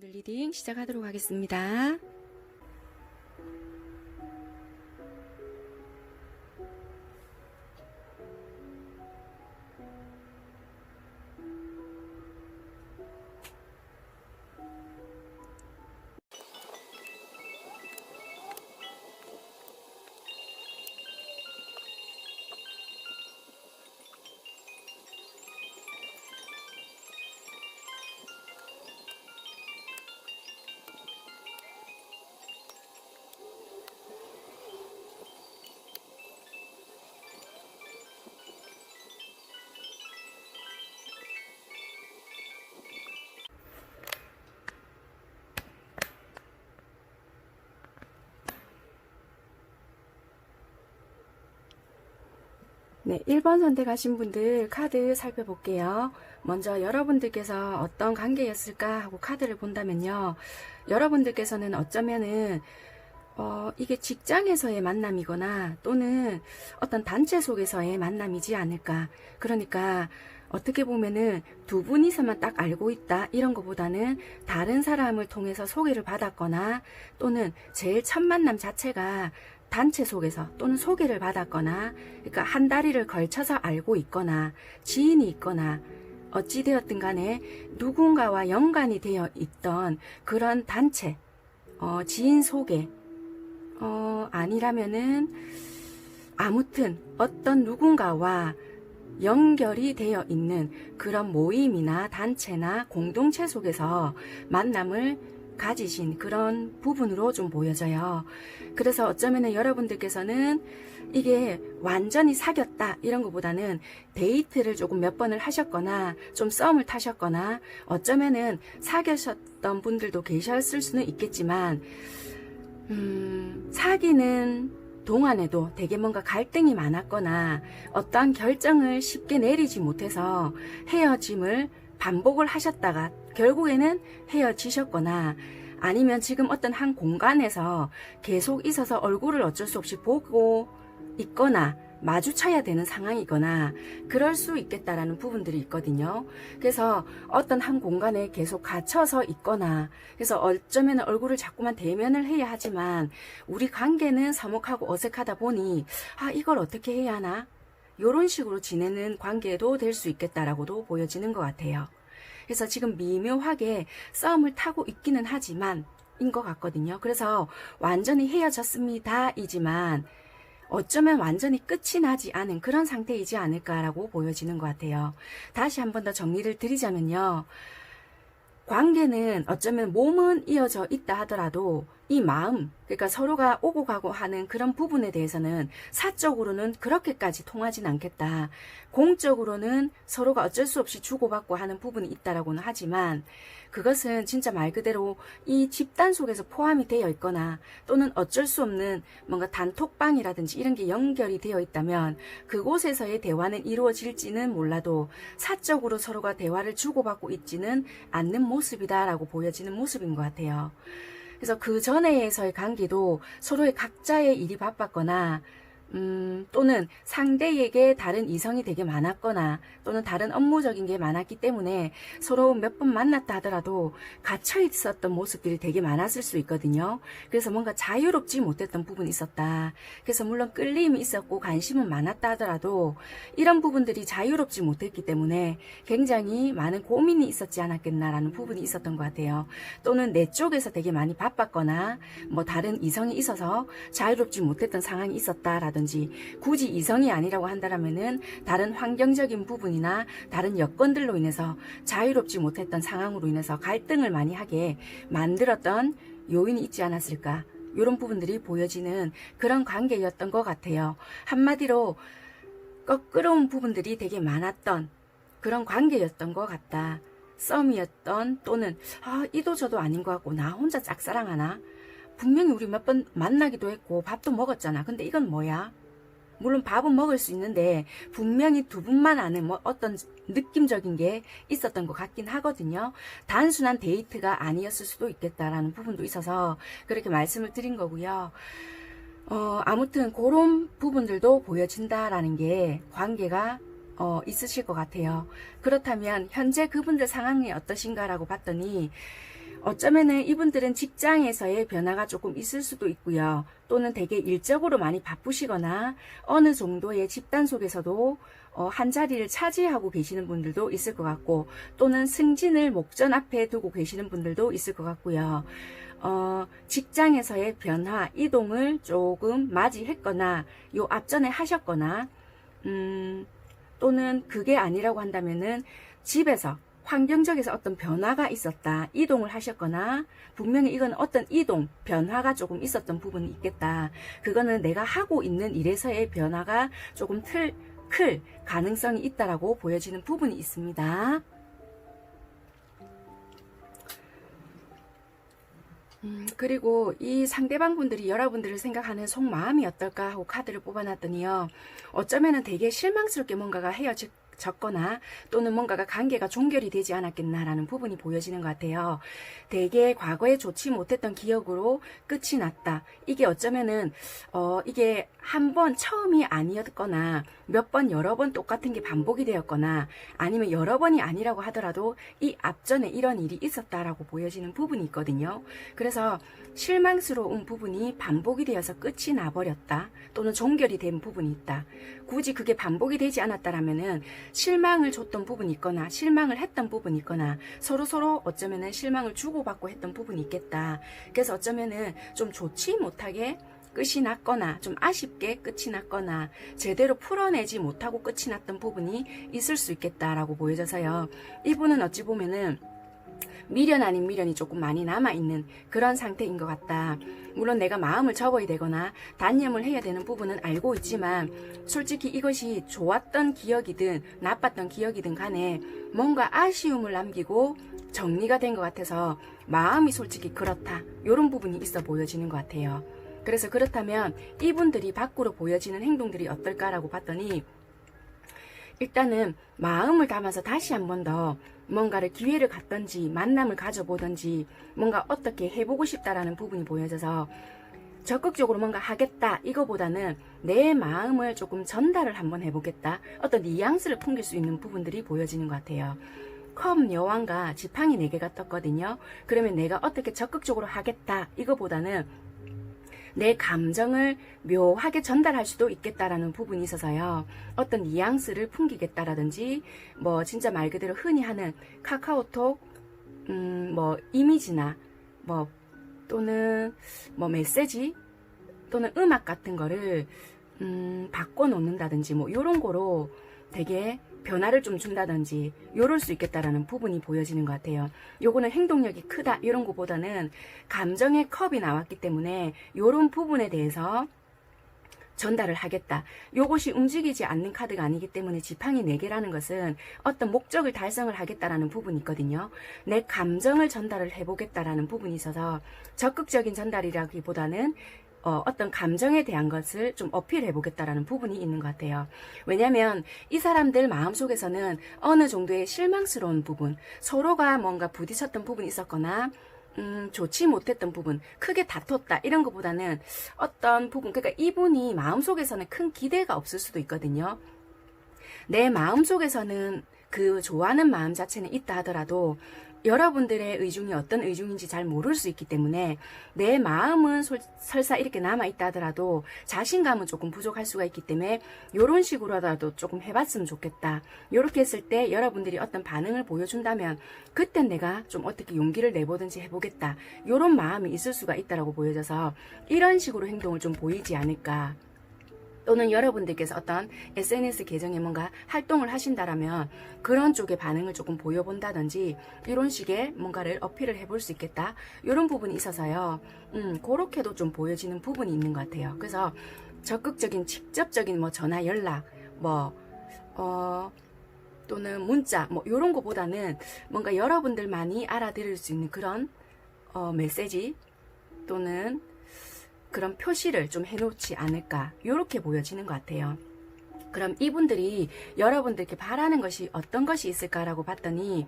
분들 리딩 시작하도록 하겠습니다. 네, 1번 선택하신 분들 카드 살펴볼게요. 먼저 여러분들께서 어떤 관계였을까 하고 카드를 본다면요. 여러분들께서는 어쩌면은 이게 직장에서의 만남이거나 또는 어떤 단체 속에서의 만남이지 않을까. 그러니까 어떻게 보면은 두 분이서만 딱 알고 있다 이런 것보다는 다른 사람을 통해서 소개를 받았거나 또는 제일 첫 만남 자체가 단체 속에서 또는 소개를 받았거나, 그러니까 한 다리를 걸쳐서 알고 있거나 지인이 있거나 어찌되었든 간에 누군가와 연관이 되어 있던 그런 단체, 지인 소개, 아니라면은 아무튼 어떤 누군가와 연결이 되어 있는 그런 모임이나 단체나 공동체 속에서 만남을 가지신 그런 부분으로 좀 보여져요. 그래서 어쩌면 여러분들께서는 이게 완전히 사귀었다 이런 것보다는 데이트를 조금 몇 번을 하셨거나 좀 썸을 타셨거나 어쩌면은 사귀셨던 분들도 계셨을 수는 있겠지만 사귀는 동안에도 되게 뭔가 갈등이 많았거나 어떠한 결정을 쉽게 내리지 못해서 헤어짐을 반복을 하셨다가 결국에는 헤어지셨거나 아니면 지금 어떤 한 공간에서 계속 있어서 얼굴을 어쩔 수 없이 보고 있거나 마주쳐야 되는 상황이거나 그럴 수 있겠다라는 부분들이 있거든요. 그래서 어떤 한 공간에 계속 갇혀서 있거나 그래서 어쩌면 얼굴을 자꾸만 대면을 해야 하지만 우리 관계는 서먹하고 어색하다 보니 이걸 어떻게 해야 하나? 이런 식으로 지내는 관계도 될 수 있겠다라고도 보여지는 것 같아요. 그래서 지금 미묘하게 싸움을 타고 있기는 하지만 인 것 같거든요. 그래서 완전히 헤어졌습니다 이지만 어쩌면 완전히 끝이 나지 않은 그런 상태이지 않을까라고 보여지는 것 같아요. 다시 한 번 더 정리를 드리자면요. 관계는 어쩌면 몸은 이어져 있다 하더라도 이 마음, 그러니까 서로가 오고 가고 하는 그런 부분에 대해서는 사적으로는 그렇게까지 통하진 않겠다. 공적으로는 서로가 어쩔 수 없이 주고받고 하는 부분이 있다라고는 하지만 그것은 진짜 말 그대로 이 집단 속에서 포함이 되어 있거나 또는 어쩔 수 없는 뭔가 단톡방이라든지 이런 게 연결이 되어 있다면 그곳에서의 대화는 이루어질지는 몰라도 사적으로 서로가 대화를 주고받고 있지는 않는 모습이다라고 보여지는 모습인 것 같아요. 그래서 그 전에에서의 관계도 서로의 각자의 일이 바빴거나 또는 상대에게 다른 이성이 되게 많았거나 또는 다른 업무적인 게 많았기 때문에 서로 몇 번 만났다 하더라도 갇혀 있었던 모습들이 되게 많았을 수 있거든요. 그래서 뭔가 자유롭지 못했던 부분이 있었다. 그래서 물론 끌림이 있었고 관심은 많았다 하더라도 이런 부분들이 자유롭지 못했기 때문에 굉장히 많은 고민이 있었지 않았겠나라는 부분이 있었던 것 같아요. 또는 내 쪽에서 되게 많이 바빴거나 뭐 다른 이성이 있어서 자유롭지 못했던 상황이 있었다라든지, 굳이 이성이 아니라고 한다면은 다른 환경적인 부분이나 다른 여건들로 인해서 자유롭지 못했던 상황으로 인해서 갈등을 많이 하게 만들었던 요인이 있지 않았을까, 이런 부분들이 보여지는 그런 관계였던 것 같아요. 한마디로 껄끄러운 부분들이 되게 많았던 그런 관계였던 것 같다. 썸이었던, 또는 이도 저도 아닌 것 같고 나 혼자 짝사랑하나, 분명히 우리 몇 번 만나기도 했고 밥도 먹었잖아. 근데 이건 뭐야? 물론 밥은 먹을 수 있는데 분명히 두 분만 아는 뭐 어떤 느낌적인 게 있었던 것 같긴 하거든요. 단순한 데이트가 아니었을 수도 있겠다라는 부분도 있어서 그렇게 말씀을 드린 거고요. 아무튼 그런 부분들도 보여진다라는 게 관계가 있으실 것 같아요. 그렇다면 현재 그분들 상황이 어떠신가라고 봤더니 어쩌면은 이분들은 직장에서의 변화가 조금 있을 수도 있고요. 또는 되게 일적으로 많이 바쁘시거나 어느 정도의 집단 속에서도 한 자리를 차지하고 계시는 분들도 있을 것 같고, 또는 승진을 목전 앞에 두고 계시는 분들도 있을 것 같고요. 직장에서의 변화, 이동을 조금 맞이했거나 요 앞전에 하셨거나, 또는 그게 아니라고 한다면은 집에서 환경적에서 어떤 변화가 있었다, 이동을 하셨거나, 분명히 이건 어떤 이동, 변화가 조금 있었던 부분이 있겠다. 그거는 내가 하고 있는 일에서의 변화가 조금 클 가능성이 있다라고 보여지는 부분이 있습니다. 그리고 이 상대방 분들이 여러분들을 생각하는 속마음이 어떨까 하고 카드를 뽑아놨더니요, 어쩌면은 되게 실망스럽게 뭔가가 헤어졌거나 또는 뭔가가 관계가 종결이 되지 않았겠나라는 부분이 보여지는 것 같아요. 되게 과거에 좋지 못했던 기억으로 끝이 났다. 이게 어쩌면은 이게 한 번 처음이 아니었거나 몇 번 여러 번 똑같은 게 반복이 되었거나, 아니면 여러 번이 아니라고 하더라도 이 앞전에 이런 일이 있었다라고 보여지는 부분이 있거든요. 그래서 실망스러운 부분이 반복이 되어서 끝이 나버렸다, 또는 종결이 된 부분이 있다. 굳이 그게 반복이 되지 않았다라면은 실망을 줬던 부분이 있거나 실망을 했던 부분이 있거나 서로 어쩌면은 실망을 주고받고 했던 부분이 있겠다. 그래서 어쩌면은 좀 좋지 못하게 끝이 났거나 좀 아쉽게 끝이 났거나 제대로 풀어내지 못하고 끝이 났던 부분이 있을 수 있겠다라고 보여져서요. 이분은 어찌 보면은 미련 아닌 미련이 조금 많이 남아있는 그런 상태인 것 같다. 물론 내가 마음을 접어야 되거나 단념을 해야 되는 부분은 알고 있지만, 솔직히 이것이 좋았던 기억이든 나빴던 기억이든 간에 뭔가 아쉬움을 남기고 정리가 된 것 같아서 마음이 솔직히 그렇다, 이런 부분이 있어 보여지는 것 같아요. 그래서 그렇다면 이분들이 밖으로 보여지는 행동들이 어떨까라고 봤더니, 일단은 마음을 담아서 다시 한 번 더 뭔가를 기회를 갖던지 만남을 가져보던지 뭔가 어떻게 해보고 싶다라는 부분이 보여져서 적극적으로 뭔가 하겠다 이거보다는 내 마음을 조금 전달을 한번 해보겠다, 어떤 뉘앙스를 풍길 수 있는 부분들이 보여지는 것 같아요. 컵 여왕과 지팡이 4개가 떴거든요. 그러면 내가 어떻게 적극적으로 하겠다 이거보다는 내 감정을 묘하게 전달할 수도 있겠다라는 부분이 있어서요. 어떤 뉘앙스를 풍기겠다라든지, 뭐 진짜 말 그대로 흔히 하는 카카오톡, 뭐 이미지나 뭐 또는 뭐 메시지 또는 음악 같은 거를 바꿔 놓는다든지 뭐 요런 거로 되게 변화를 좀 준다든지 요럴 수 있겠다라는 부분이 보여지는 것 같아요. 요거는 행동력이 크다 이런 거보다는 감정의 컵이 나왔기 때문에 요런 부분에 대해서 전달을 하겠다. 요것이 움직이지 않는 카드가 아니기 때문에 지팡이 4개라는 것은 어떤 목적을 달성을 하겠다라는 부분이 있거든요. 내 감정을 전달을 해보겠다라는 부분이 있어서 적극적인 전달이라기보다는 어떤 감정에 대한 것을 좀 어필해 보겠다라는 부분이 있는 것 같아요. 왜냐하면 이 사람들 마음속에서는 어느 정도의 실망스러운 부분, 서로가 뭔가 부딪혔던 부분이 있었거나 좋지 못했던 부분, 크게 다퉜다 이런 것보다는 어떤 부분, 그러니까 이분이 마음속에서는 큰 기대가 없을 수도 있거든요. 내 마음속에서는 그 좋아하는 마음 자체는 있다 하더라도 여러분들의 의중이 어떤 의중인지 잘 모를 수 있기 때문에 내 마음은 설사 이렇게 남아있다 하더라도 자신감은 조금 부족할 수가 있기 때문에 이런 식으로라도 조금 해봤으면 좋겠다. 이렇게 했을 때 여러분들이 어떤 반응을 보여준다면 그땐 내가 좀 어떻게 용기를 내보든지 해보겠다. 이런 마음이 있을 수가 있다라고 보여져서 이런 식으로 행동을 좀 보이지 않을까. 또는 여러분들께서 어떤 SNS 계정에 뭔가 활동을 하신다라면 그런 쪽의 반응을 조금 보여본다든지 이런 식의 뭔가를 어필을 해볼 수 있겠다. 이런 부분이 있어서요. 그렇게도 좀 보여지는 부분이 있는 것 같아요. 그래서 적극적인 직접적인 뭐 전화 연락 또는 문자 이런 거보다는 뭔가 여러분들만이 알아들을 수 있는 그런 메시지 또는 그런 표시를 좀 해놓지 않을까 이렇게 보여지는 것 같아요. 그럼 이분들이 여러분들께 바라는 것이 어떤 것이 있을까라고 봤더니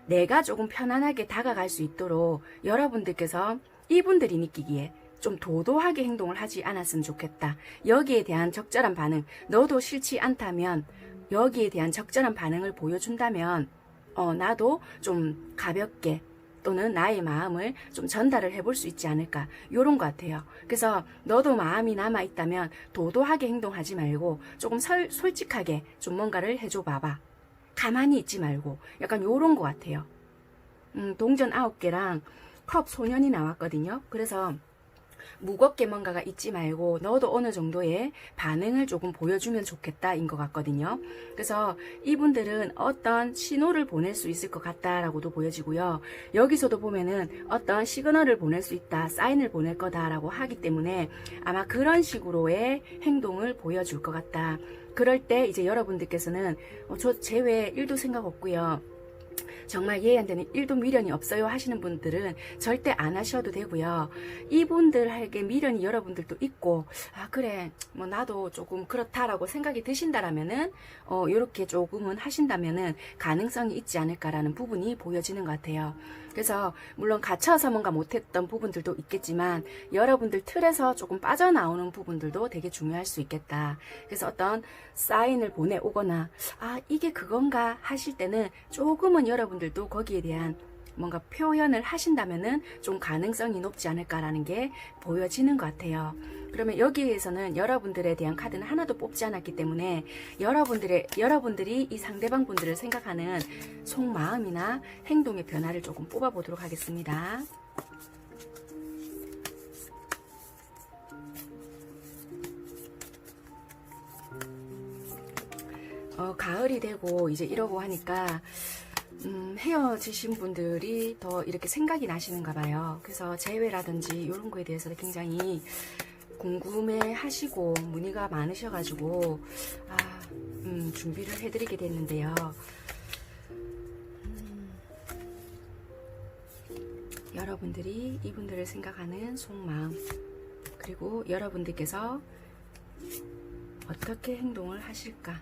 내가 조금 편안하게 다가갈 수 있도록 여러분들께서 이분들이 느끼기에 좀 도도하게 행동을 하지 않았으면 좋겠다. 여기에 대한 적절한 반응, 너도 싫지 않다면 여기에 대한 적절한 반응을 보여준다면 나도 좀 가볍게 또는 나의 마음을 좀 전달을 해볼 수 있지 않을까 요런 것 같아요. 그래서 너도 마음이 남아있다면 도도하게 행동하지 말고 조금 솔직하게 좀 뭔가를 해줘 봐봐. 가만히 있지 말고 약간 요런 것 같아요. 동전 9개랑 컵 소년이 나왔거든요. 그래서 무겁게 뭔가가 있지 말고 너도 어느 정도의 반응을 조금 보여주면 좋겠다인 것 같거든요. 그래서 이분들은 어떤 신호를 보낼 수 있을 것 같다라고도 보여지고요. 여기서도 보면은 어떤 시그널을 보낼 수 있다, 사인을 보낼 거다라고 하기 때문에 아마 그런 식으로의 행동을 보여줄 것 같다. 그럴 때 이제 여러분들께서는 저 제외 일도 생각 없고요. 정말 얘한테는 1도 미련이 없어요 하시는 분들은 절대 안 하셔도 되고요. 이분들에게 미련이 여러분들도 있고 그래 뭐 나도 조금 그렇다라고 생각이 드신다라면은 이렇게 조금은 하신다면은 가능성이 있지 않을까라는 부분이 보여지는 것 같아요. 그래서 물론 갇혀서 뭔가 못했던 부분들도 있겠지만 여러분들 틀에서 조금 빠져나오는 부분들도 되게 중요할 수 있겠다. 그래서 어떤 사인을 보내오거나 이게 그건가 하실 때는 조금은 여러분들도 거기에 대한 뭔가 표현을 하신다면은 좀 가능성이 높지 않을까라는 게 보여지는 것 같아요. 그러면 여기에서는 여러분들에 대한 카드는 하나도 뽑지 않았기 때문에 여러분들이 이 상대방 분들을 생각하는 속마음이나 행동의 변화를 조금 뽑아보도록 하겠습니다. 가을이 되고 이제 이러고 하니까 헤어지신 분들이 더 이렇게 생각이 나시는가 봐요. 그래서 재회라든지 이런 거에 대해서 굉장히 궁금해 하시고 문의가 많으셔가지고 준비를 해드리게 됐는데요. 여러분들이 이분들을 생각하는 속마음, 그리고 여러분들께서 어떻게 행동을 하실까.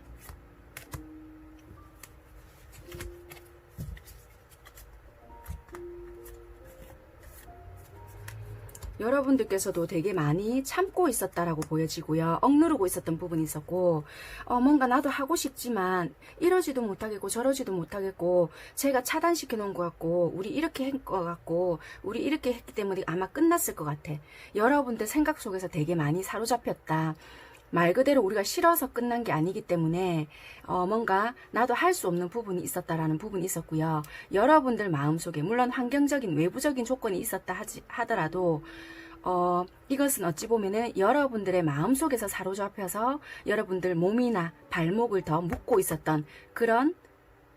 여러분들께서도 되게 많이 참고 있었다라고 보여지고요. 억누르고 있었던 부분이 있었고 뭔가 나도 하고 싶지만 이러지도 못하겠고 저러지도 못하겠고 제가 차단시켜 놓은 것 같고 우리 이렇게 한 것 같고 우리 이렇게 했기 때문에 아마 끝났을 것 같아. 여러분들 생각 속에서 되게 많이 사로잡혔다. 말 그대로 우리가 싫어서 끝난 게 아니기 때문에 뭔가 나도 할 수 없는 부분이 있었다라는 부분이 있었고요. 여러분들 마음속에 물론 환경적인 외부적인 조건이 있었다 하더라도 이것은 어찌 보면은 여러분들의 마음속에서 사로잡혀서 여러분들 몸이나 발목을 더 묶고 있었던 그런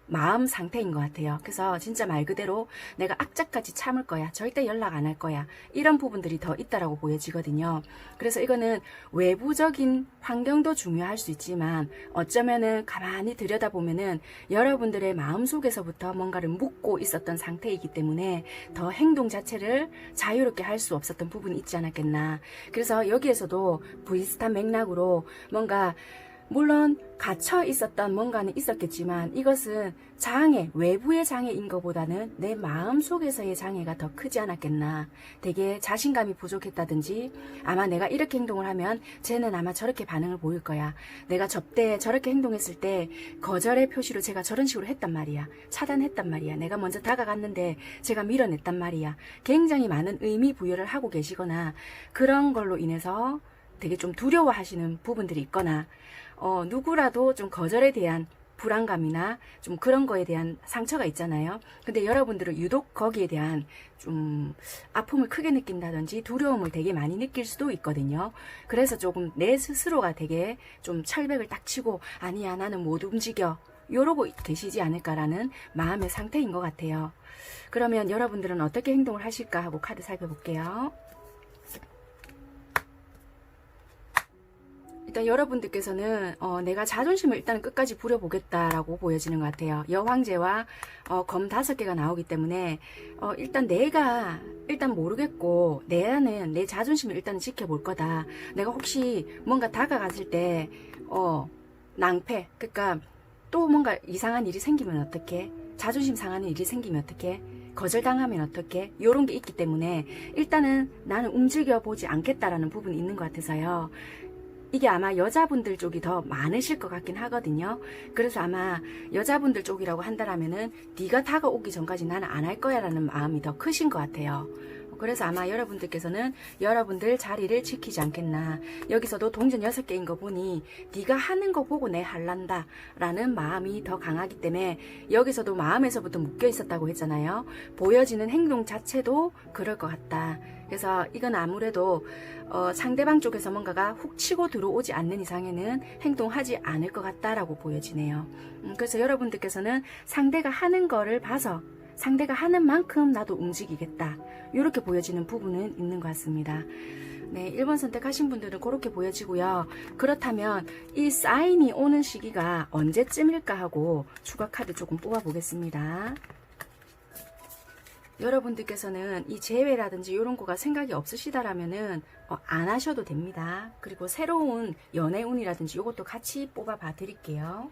마음 상태인 것 같아요. 그래서 진짜 말 그대로 내가 악착같이 참을 거야. 절대 연락 안 할 거야. 이런 부분들이 더 있다라고 보여지거든요. 그래서 이거는 외부적인 환경도 중요할 수 있지만 어쩌면은 가만히 들여다보면은 여러분들의 마음속에서부터 뭔가를 묻고 있었던 상태이기 때문에 더 행동 자체를 자유롭게 할 수 없었던 부분이 있지 않았겠나. 그래서 여기에서도 비슷한 맥락으로 뭔가 물론 갇혀 있었던 뭔가는 있었겠지만 이것은 장애, 외부의 장애인 것보다는 내 마음 속에서의 장애가 더 크지 않았겠나. 되게 자신감이 부족했다든지, 아마 내가 이렇게 행동을 하면 쟤는 아마 저렇게 반응을 보일 거야. 내가 접대 저렇게 행동했을 때 거절의 표시로 제가 저런 식으로 했단 말이야. 차단했단 말이야. 내가 먼저 다가갔는데 제가 밀어냈단 말이야. 굉장히 많은 의미 부여를 하고 계시거나, 그런 걸로 인해서 되게 좀 두려워하시는 부분들이 있거나, 누구라도 좀 거절에 대한 불안감이나 좀 그런 거에 대한 상처가 있잖아요. 근데 여러분들은 유독 거기에 대한 좀 아픔을 크게 느낀다든지 두려움을 되게 많이 느낄 수도 있거든요. 그래서 조금 내 스스로가 되게 좀 철벽을 딱 치고, 아니야 나는 못 움직여, 이러고 계시지 않을까라는 마음의 상태인 것 같아요. 그러면 여러분들은 어떻게 행동을 하실까 하고 카드 살펴볼게요. 일단 여러분들께서는 내가 자존심을 일단 끝까지 부려보겠다라고 보여지는 것 같아요. 여황제와 검 5개가 나오기 때문에 일단 내가 일단 모르겠고, 나는 내 자존심을 일단 지켜볼 거다. 내가 혹시 뭔가 다가갔을 때 낭패, 그러니까 또 뭔가 이상한 일이 생기면 어떡해? 자존심 상하는 일이 생기면 어떡해? 거절당하면 어떡해? 이런 게 있기 때문에 일단은 나는 움직여보지 않겠다라는 부분이 있는 것 같아서요. 이게 아마 여자분들 쪽이 더 많으실 것 같긴 하거든요. 그래서 아마 여자분들 쪽이라고 한다라면은 네가 다가오기 전까지 나는 안 할 거야 라는 마음이 더 크신 것 같아요. 그래서 아마 여러분들께서는 여러분들 자리를 지키지 않겠나. 여기서도 동전 6개인 거 보니 네가 하는 거 보고 내 할란다 라는 마음이 더 강하기 때문에 여기서도 마음에서부터 묶여 있었다고 했잖아요. 보여지는 행동 자체도 그럴 것 같다. 그래서 이건 아무래도 상대방 쪽에서 뭔가가 훅 치고 들어오지 않는 이상에는 행동하지 않을 것 같다라고 보여지네요. 그래서 여러분들께서는 상대가 하는 거를 봐서 상대가 하는 만큼 나도 움직이겠다, 이렇게 보여지는 부분은 있는 것 같습니다. 네, 1번 선택하신 분들은 그렇게 보여지고요. 그렇다면 이 사인이 오는 시기가 언제쯤일까 하고 추가 카드 조금 뽑아 보겠습니다. 여러분들께서는 이 재회라든지 이런 거가 생각이 없으시다라면은 안 하셔도 됩니다. 그리고 새로운 연애운이라든지 이것도 같이 뽑아 봐 드릴게요.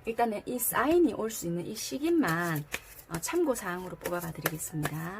일단은 이 사인이 올 수 있는 이 시기만 참고사항으로 뽑아 봐 드리겠습니다.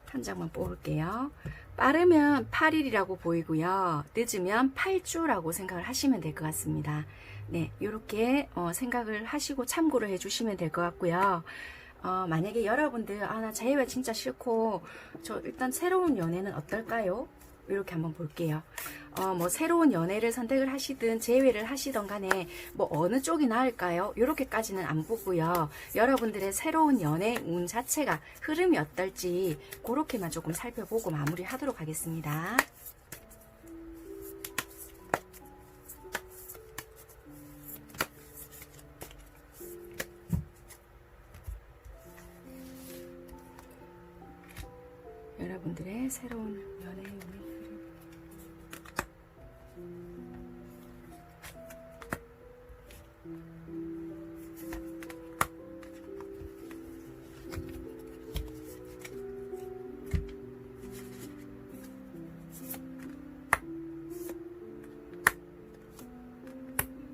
한 장만 뽑을게요. 빠르면 8일이라고 보이고요. 늦으면 8주라고 생각을 하시면 될 것 같습니다. 네, 이렇게 생각을 하시고 참고를 해주시면 될 것 같고요. 만약에 여러분들 나 재회 진짜 싫고 저 일단 새로운 연애는 어떨까요? 이렇게 한번 볼게요. 뭐 새로운 연애를 선택을 하시든 재회를 하시던 간에 뭐 어느 쪽이 나을까요? 이렇게까지는 안 보고요. 여러분들의 새로운 연애 운 자체가 흐름이 어떨지 그렇게만 조금 살펴보고 마무리하도록 하겠습니다. 여러분들의 새로운 연애 운의 흐름.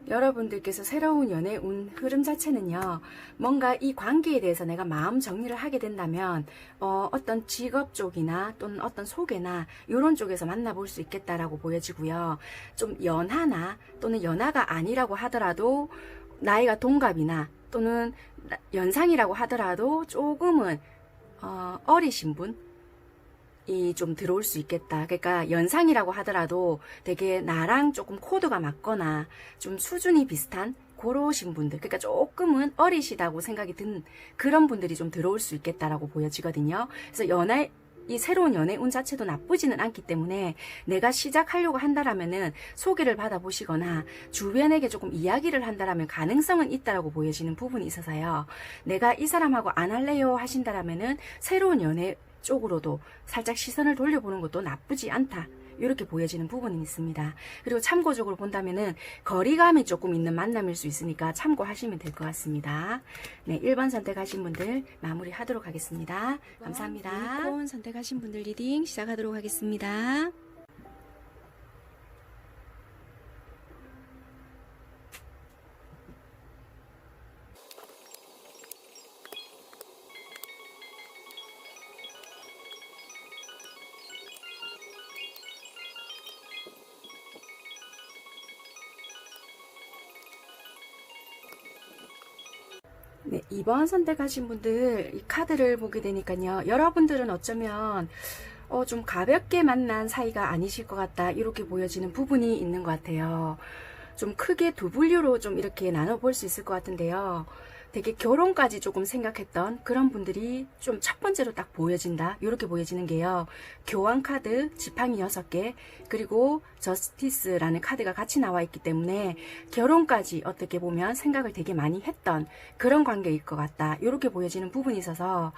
여러분들께서 새로운 연애 운 흐름 자체는요, 뭔가 이 관계에 대해서 내가 마음 정리를 하게 된다면 어떤 직업 쪽이나 또는 어떤 소개나 이런 쪽에서 만나볼 수 있겠다라고 보여지고요. 좀 연하나 또는 연하가 아니라고 하더라도 나이가 동갑이나 또는 연상이라고 하더라도 조금은 어리신 분 이 좀 들어올 수 있겠다. 그러니까 연상이라고 하더라도 되게 나랑 조금 코드가 맞거나 좀 수준이 비슷한 그러신 분들, 그러니까 조금은 어리시다고 생각이 든 그런 분들이 좀 들어올 수 있겠다라고 보여지거든요. 그래서 이 새로운 연애 운 자체도 나쁘지는 않기 때문에 내가 시작하려고 한다라면은 소개를 받아보시거나 주변에게 조금 이야기를 한다라면 가능성은 있다라고 보여지는 부분이 있어서요. 내가 이 사람하고 안 할래요 하신다라면은 새로운 연애 쪽으로도 살짝 시선을 돌려보는 것도 나쁘지 않다. 이렇게 보여지는 부분이 있습니다. 그리고 참고적으로 본다면은 거리감이 조금 있는 만남일 수 있으니까 참고하시면 될 것 같습니다. 네, 1번 선택하신 분들 마무리하도록 하겠습니다. 감사합니다. 유니콘 선택하신 분들 리딩 시작하도록 하겠습니다. 네, 2번 선택하신 분들 이 카드를 보게 되니까요. 여러분들은 어쩌면 좀 가볍게 만난 사이가 아니실 것 같다 이렇게 보여지는 부분이 있는 것 같아요. 좀 크게 두 분류로 좀 이렇게 나눠볼 수 있을 것 같은데요. 되게 결혼까지 조금 생각했던 그런 분들이 좀 첫 번째로 딱 보여진다 이렇게 보여지는 게요. 교황 카드, 지팡이 6개 그리고 저스티스라는 카드가 같이 나와 있기 때문에 결혼까지 어떻게 보면 생각을 되게 많이 했던 그런 관계일 것 같다 이렇게 보여지는 부분이 있어서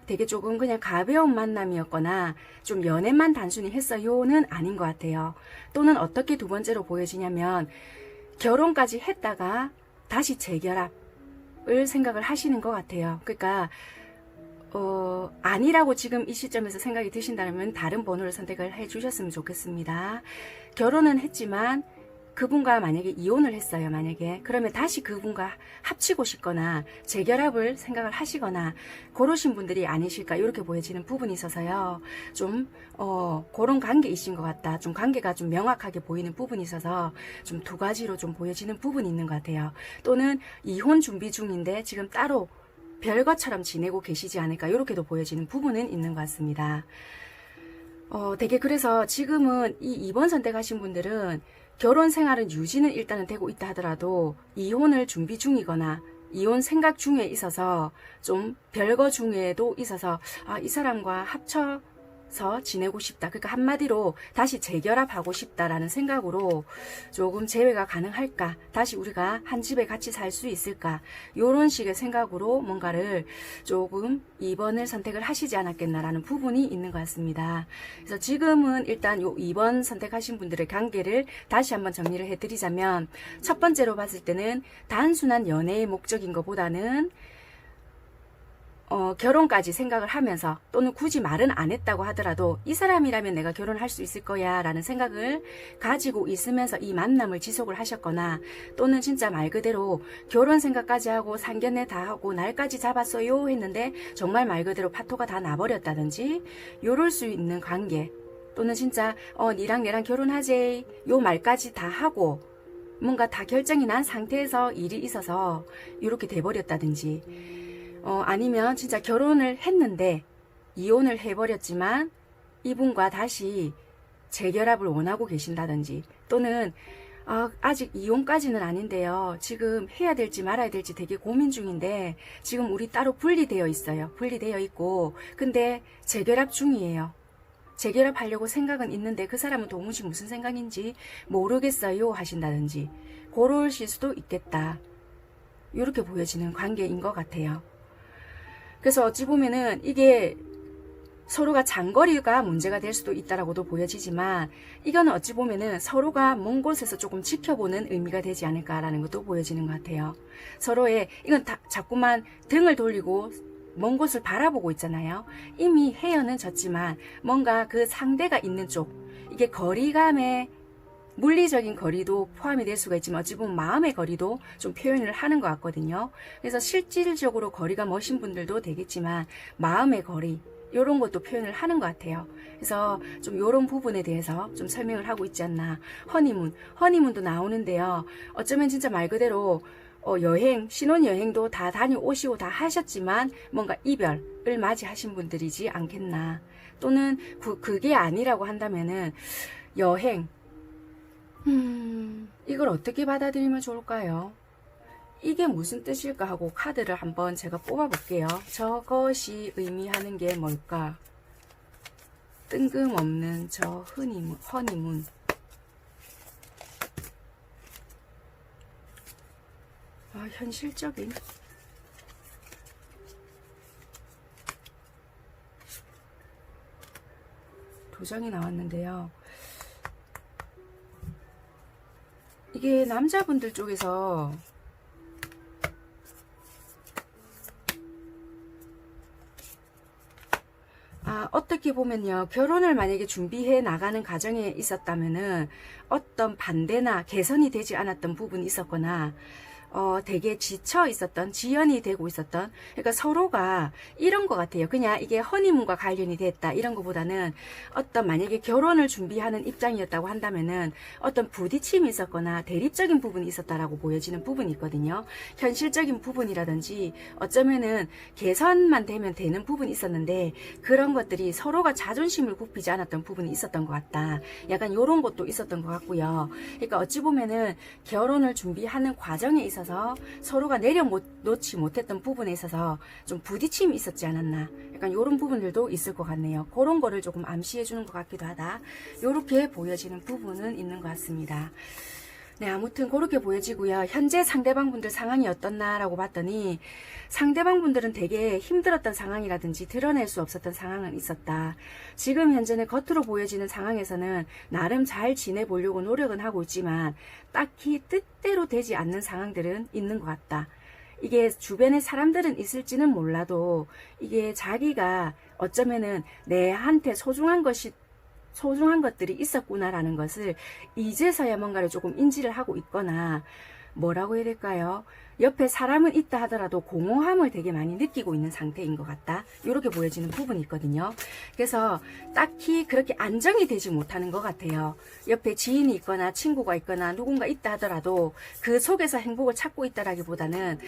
되게 조금 그냥 가벼운 만남이었거나 좀 연애만 단순히 했어요는 아닌 것 같아요. 또는 어떻게 두 번째로 보여지냐면 결혼까지 했다가 다시 재결합을 생각을 하시는 것 같아요. 그러니까 아니라고 지금 이 시점에서 생각이 드신다면 다른 번호를 선택을 해 주셨으면 좋겠습니다. 결혼은 했지만 그분과 만약에 이혼을 했어요. 만약에 그러면 다시 그분과 합치고 싶거나 재결합을 생각을 하시거나 그러신 분들이 아니실까 이렇게 보여지는 부분이 있어서요. 좀 그런 관계이신 것 같다. 좀 관계가 좀 명확하게 보이는 부분이 있어서 좀 두 가지로 좀 보여지는 부분이 있는 것 같아요. 또는 이혼 준비 중인데 지금 따로 별것처럼 지내고 계시지 않을까 이렇게도 보여지는 부분은 있는 것 같습니다. 되게 그래서 지금은 이 2번 선택하신 분들은 결혼 생활은 유지는 일단은 되고 있다 하더라도 이혼을 준비 중이거나 이혼 생각 중에 있어서 좀 별거 중에도 있어서 이 사람과 합쳐서 지내고 싶다. 그러니까 한마디로 다시 재결합하고 싶다라는 생각으로 조금 재회가 가능할까? 다시 우리가 한 집에 같이 살 수 있을까? 이런 식의 생각으로 뭔가를 조금 2번을 선택을 하시지 않았겠나라는 부분이 있는 것 같습니다. 그래서 지금은 일단 요 2번 선택하신 분들의 관계를 다시 한번 정리를 해드리자면 첫 번째로 봤을 때는 단순한 연애의 목적인 것보다는 결혼까지 생각을 하면서 또는 굳이 말은 안 했다고 하더라도 이 사람이라면 내가 결혼할 수 있을 거야 라는 생각을 가지고 있으면서 이 만남을 지속을 하셨거나 또는 진짜 말 그대로 결혼 생각까지 하고 상견례 다 하고 날까지 잡았어요 했는데 정말 말 그대로 파토가 다 나버렸다든지 요럴 수 있는 관계 또는 진짜 니랑 내랑 결혼하지 요 말까지 다 하고 뭔가 다 결정이 난 상태에서 일이 있어서 이렇게 돼버렸다든지 아니면 진짜 결혼을 했는데 이혼을 해버렸지만 이분과 다시 재결합을 원하고 계신다든지 또는 아직 이혼까지는 아닌데요. 지금 해야 될지 말아야 될지 되게 고민 중인데 지금 우리 따로 분리되어 있어요. 분리되어 있고 근데 재결합 중이에요. 재결합하려고 생각은 있는데 그 사람은 도무지 무슨 생각인지 모르겠어요 하신다든지 그러실 수도 있겠다. 이렇게 보여지는 관계인 것 같아요. 그래서 어찌 보면은 이게 서로가 장거리가 문제가 될 수도 있다라고도 보여지지만 이거는 어찌 보면은 서로가 먼 곳에서 조금 지켜보는 의미가 되지 않을까라는 것도 보여지는 것 같아요. 서로의 이건 자꾸만 등을 돌리고 먼 곳을 바라보고 있잖아요. 이미 헤어는 졌지만 뭔가 그 상대가 있는 쪽 이게 거리감에 물리적인 거리도 포함이 될 수가 있지만 어찌 보면 마음의 거리도 좀 표현을 하는 것 같거든요. 그래서 실질적으로 거리가 머신 분들도 되겠지만 마음의 거리 이런 것도 표현을 하는 것 같아요. 그래서 좀 이런 부분에 대해서 좀 설명을 하고 있지 않나. 허니문도 나오는데요. 어쩌면 진짜 말 그대로 여행, 신혼여행도 다 다녀오시고 다 하셨지만 뭔가 이별을 맞이하신 분들이지 않겠나. 또는 그게 아니라고 한다면은 여행 이걸 어떻게 받아들이면 좋을까요? 이게 무슨 뜻일까 하고 카드를 한번 제가 뽑아볼게요. 저것이 의미하는 게 뭘까? 뜬금없는 저 허니문. 현실적인. 도장이 나왔는데요. 이게 남자분들 쪽에서 어떻게 보면요, 결혼을 만약에 준비해 나가는 과정에 있었다면은 어떤 반대나 개선이 되지 않았던 부분이 있었거나 되게 지쳐 있었던, 지연이 되고 있었던, 그러니까 서로가 이런 것 같아요. 그냥 이게 허니문과 관련이 됐다 이런 것보다는 어떤 만약에 결혼을 준비하는 입장이었다고 한다면은 어떤 부딪힘이 있었거나 대립적인 부분이 있었다라고 보여지는 부분이 있거든요. 현실적인 부분이라든지 어쩌면은 개선만 되면 되는 부분이 있었는데 그런 것들이 서로가 자존심을 굽히지 않았던 부분이 있었던 것 같다. 약간 이런 것도 있었던 것 같고요. 그러니까 어찌 보면은 결혼을 준비하는 과정에 있어서 서로가 내려놓지 못했던 부분에 있어서 좀 부딪힘이 있었지 않았나, 약간 이런 부분들도 있을 것 같네요. 그런 거를 조금 암시해 주는 것 같기도 하다. 이렇게 보여지는 부분은 있는 것 같습니다. 네, 아무튼 그렇게 보여지고요. 현재 상대방 분들 상황이 어떻나라고 봤더니 상대방 분들은 되게 힘들었던 상황이라든지 드러낼 수 없었던 상황은 있었다. 지금 현재는 겉으로 보여지는 상황에서는 나름 잘 지내보려고 노력은 하고 있지만 딱히 뜻대로 되지 않는 상황들은 있는 것 같다. 이게 주변에 사람들은 있을지는 몰라도 이게 자기가 어쩌면은 내한테 소중한 것들이 있었구나라는 것을 이제서야 뭔가를 조금 인지를 하고 있거나, 뭐라고 해야 될까요? 옆에 사람은 있다 하더라도 공허함을 되게 많이 느끼고 있는 상태인 것 같다. 이렇게 보여지는 부분이 있거든요. 그래서 딱히 그렇게 안정이 되지 못하는 것 같아요. 옆에 지인이 있거나 친구가 있거나 누군가 있다 하더라도 그 속에서 행복을 찾고 있다라기보다는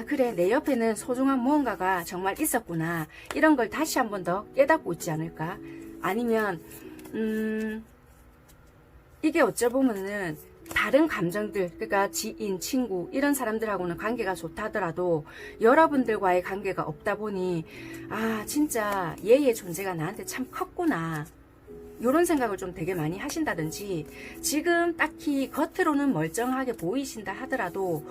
그래, 내 옆에는 소중한 무언가가 정말 있었구나, 이런 걸 다시 한 번 더 깨닫고 있지 않을까. 아니면 이게 어쩌보면은 다른 감정들, 그러니까 지인, 친구 이런 사람들하고는 관계가 좋다 하더라도 여러분들과의 관계가 없다 보니 진짜 얘의 존재가 나한테 참 컸구나, 이런 생각을 좀 되게 많이 하신다든지, 지금 딱히 겉으로는 멀쩡하게 보이신다 하더라도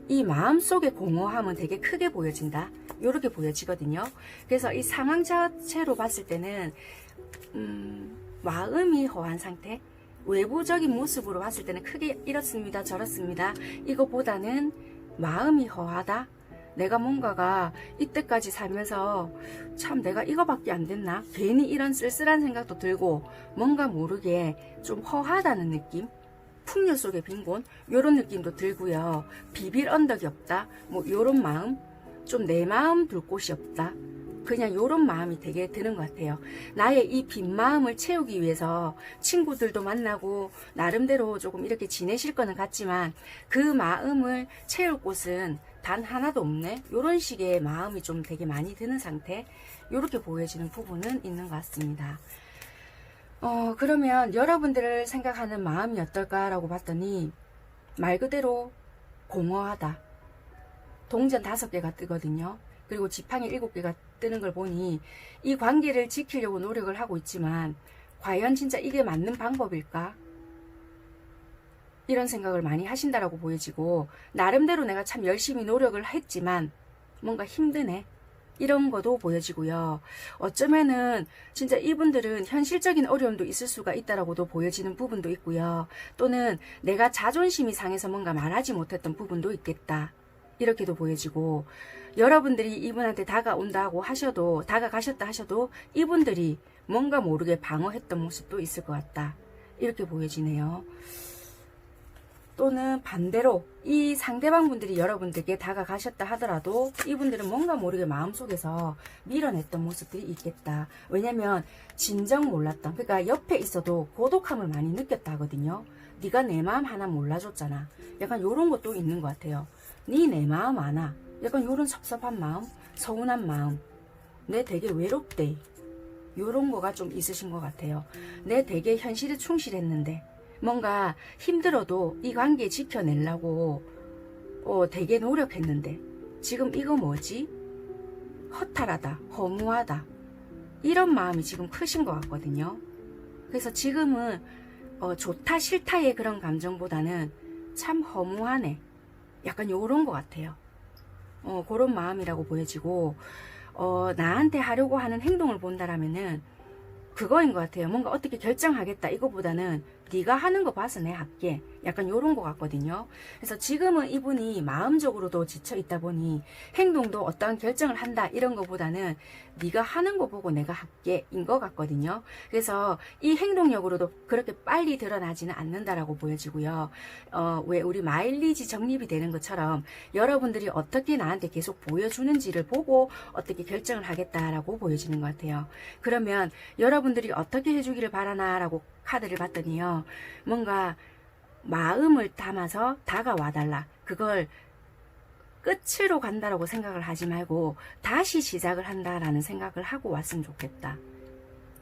이 마음속의 공허함은 되게 크게 보여진다, 이렇게 보여지거든요. 그래서 이 상황 자체로 봤을 때는 마음이 허한 상태, 외부적인 모습으로 봤을 때는 크게 이렇습니다 저렇습니다 이거보다는 마음이 허하다. 내가 뭔가가 이때까지 살면서 참 내가 이거밖에 안 됐나, 괜히 이런 쓸쓸한 생각도 들고 뭔가 모르게 좀 허하다는 느낌, 풍요 속의 빈곤, 요런 느낌도 들고요. 비빌 언덕이 없다, 뭐 요런 마음, 좀 내 마음 둘 곳이 없다, 그냥 요런 마음이 되게 드는 것 같아요. 나의 이 빈 마음을 채우기 위해서 친구들도 만나고 나름대로 조금 이렇게 지내실 거는 같지만 그 마음을 채울 곳은 단 하나도 없네, 요런 식의 마음이 좀 되게 많이 드는 상태, 요렇게 보여지는 부분은 있는 것 같습니다. 그러면 여러분들을 생각하는 마음이 어떨까라고 봤더니 말 그대로 공허하다. 동전 5개가 뜨거든요. 그리고 지팡이 7개가 뜨는 걸 보니 이 관계를 지키려고 노력을 하고 있지만 과연 진짜 이게 맞는 방법일까? 이런 생각을 많이 하신다라고 보여지고, 나름대로 내가 참 열심히 노력을 했지만 뭔가 힘드네, 이런 것도 보여지고요. 어쩌면은 진짜 이분들은 현실적인 어려움도 있을 수가 있다라고도 보여지는 부분도 있고요. 또는 내가 자존심이 상해서 뭔가 말하지 못했던 부분도 있겠다, 이렇게도 보여지고, 여러분들이 이분한테 다가가셨다 하셔도 이분들이 뭔가 모르게 방어했던 모습도 있을 것 같다, 이렇게 보여지네요. 또는 반대로 이 상대방 분들이 여러분들께 다가가셨다 하더라도 이분들은 뭔가 모르게 마음속에서 밀어냈던 모습들이 있겠다. 왜냐면 진정 몰랐던, 그러니까 옆에 있어도 고독함을 많이 느꼈다 하거든요. 네가 내 마음 하나 몰라줬잖아, 약간 요런 것도 있는 것 같아요. 네 내 마음 아나, 약간 요런 섭섭한 마음, 서운한 마음, 내 되게 외롭대, 요런 거가 좀 있으신 것 같아요. 내 되게 현실에 충실했는데 뭔가 힘들어도 이 관계 지켜내려고 되게 노력했는데 지금 이거 뭐지? 허탈하다, 허무하다, 이런 마음이 지금 크신 것 같거든요. 그래서 지금은 좋다 싫다의 그런 감정보다는 참 허무하네, 약간 요런 것 같아요. 그런 마음이라고 보여지고, 나한테 하려고 하는 행동을 본다라면은 그거인 것 같아요. 뭔가 어떻게 결정하겠다 이거보다는 네가 하는 거 봐서 내 할게. 약간 요런 거 같거든요. 그래서 지금은 이분이 마음적으로도 지쳐 있다 보니 행동도 어떠한 결정을 한다 이런 거보다는 네가 하는 거 보고 내가 할게 인 것 같거든요. 그래서 이 행동력으로도 그렇게 빨리 드러나지는 않는다라고 보여지고요. 왜 우리 마일리지 적립이 되는 것처럼 여러분들이 어떻게 나한테 계속 보여주는지를 보고 어떻게 결정을 하겠다라고 보여지는 것 같아요. 그러면 여러분들이 어떻게 해주기를 바라나라고 카드를 봤더니요. 뭔가 마음을 담아서 다가와달라. 그걸 끝으로 간다라고 생각을 하지 말고 다시 시작을 한다라는 생각을 하고 왔으면 좋겠다.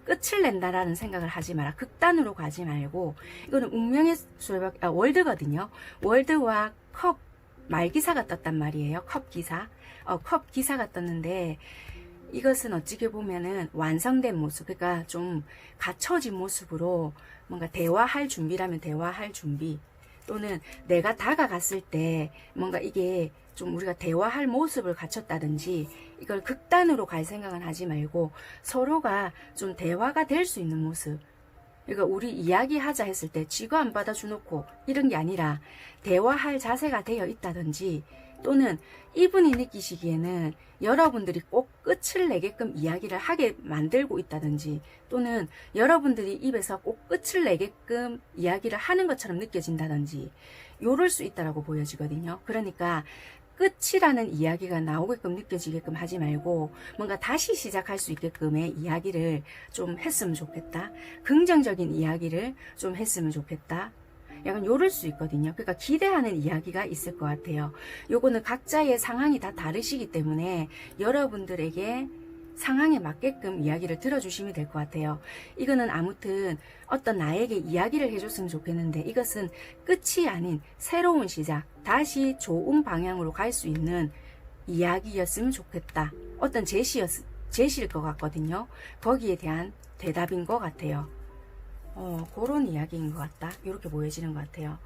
끝을 낸다라는 생각을 하지 마라. 극단으로 가지 말고 이거는 운명의 수레바퀴 월드거든요. 월드와 컵 말기사가 떴단 말이에요. 컵 기사. 컵 기사가 떴는데 이것은 어찌게 보면은 완성된 모습, 그러니까 좀 갖춰진 모습으로 뭔가 대화할 준비라면 대화할 준비, 또는 내가 다가갔을 때 뭔가 이게 좀 우리가 대화할 모습을 갖췄다든지 이걸 극단으로 갈 생각은 하지 말고 서로가 좀 대화가 될 수 있는 모습. 그러니까 우리 이야기하자 했을 때 쥐가 안 받아주놓고 이런 게 아니라 대화할 자세가 되어 있다든지, 또는 이분이 느끼시기에는 여러분들이 꼭 끝을 내게끔 이야기를 하게 만들고 있다든지, 또는 여러분들이 입에서 꼭 끝을 내게끔 이야기를 하는 것처럼 느껴진다든지 요럴 수 있다라고 보여지거든요. 그러니까 끝이라는 이야기가 나오게끔 느껴지게끔 하지 말고 뭔가 다시 시작할 수 있게끔의 이야기를 좀 했으면 좋겠다. 긍정적인 이야기를 좀 했으면 좋겠다. 약간 요럴 수 있거든요. 그러니까 기대하는 이야기가 있을 것 같아요. 요거는 각자의 상황이 다 다르시기 때문에 여러분들에게 상황에 맞게끔 이야기를 들어주시면 될 것 같아요. 이거는 아무튼 어떤 나에게 이야기를 해줬으면 좋겠는데 이것은 끝이 아닌 새로운 시작, 다시 좋은 방향으로 갈 수 있는 이야기였으면 좋겠다. 어떤 제시일 것 같거든요. 거기에 대한 대답인 것 같아요. 그런 이야기인 것 같다. 이렇게 보여지는 것 같아요.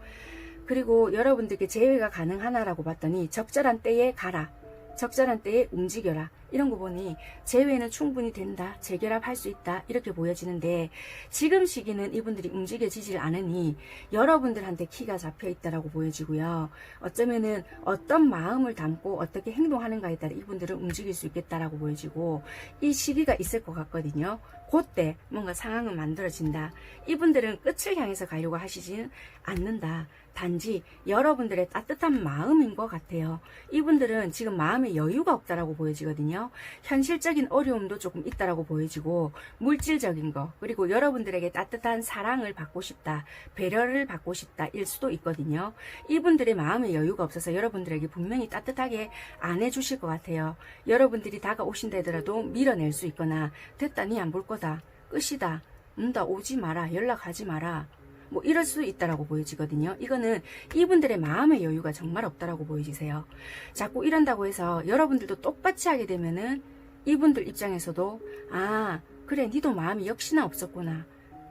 그리고 여러분들께 재회가 가능하나라고 봤더니 적절한 때에 가라. 적절한 때에 움직여라. 이런 거 보니 재회는 충분히 된다. 재결합할 수 있다. 이렇게 보여지는데 지금 시기는 이분들이 움직여지질 않으니 여러분들한테 키가 잡혀 있다라고 보여지고요. 어쩌면은 어떤 마음을 담고 어떻게 행동하는가에 따라 이분들은 움직일 수 있겠다라고 보여지고 이 시기가 있을 것 같거든요. 그때 뭔가 상황은 만들어진다. 이분들은 끝을 향해서 가려고 하시지는 않는다. 단지 여러분들의 따뜻한 마음인 것 같아요. 이분들은 지금 마음에 여유가 없다라고 보여지거든요. 현실적인 어려움도 조금 있다라고 보여지고 물질적인 거, 그리고 여러분들에게 따뜻한 사랑을 받고 싶다, 배려를 받고 싶다 일 수도 있거든요. 이분들의 마음에 여유가 없어서 여러분들에게 분명히 따뜻하게 안 해주실 것 같아요. 여러분들이 다가오신다 하더라도 밀어낼 수 있거나 됐다 니 안 볼 거다, 끝이다, 나 오지 마라, 연락하지 마라, 뭐 이럴 수 있다라고 보여지거든요. 이거는 이분들의 마음의 여유가 정말 없다라고 보여지세요. 자꾸 이런다고 해서 여러분들도 똑같이 하게 되면은 이분들 입장에서도 아 그래 니도 마음이 역시나 없었구나,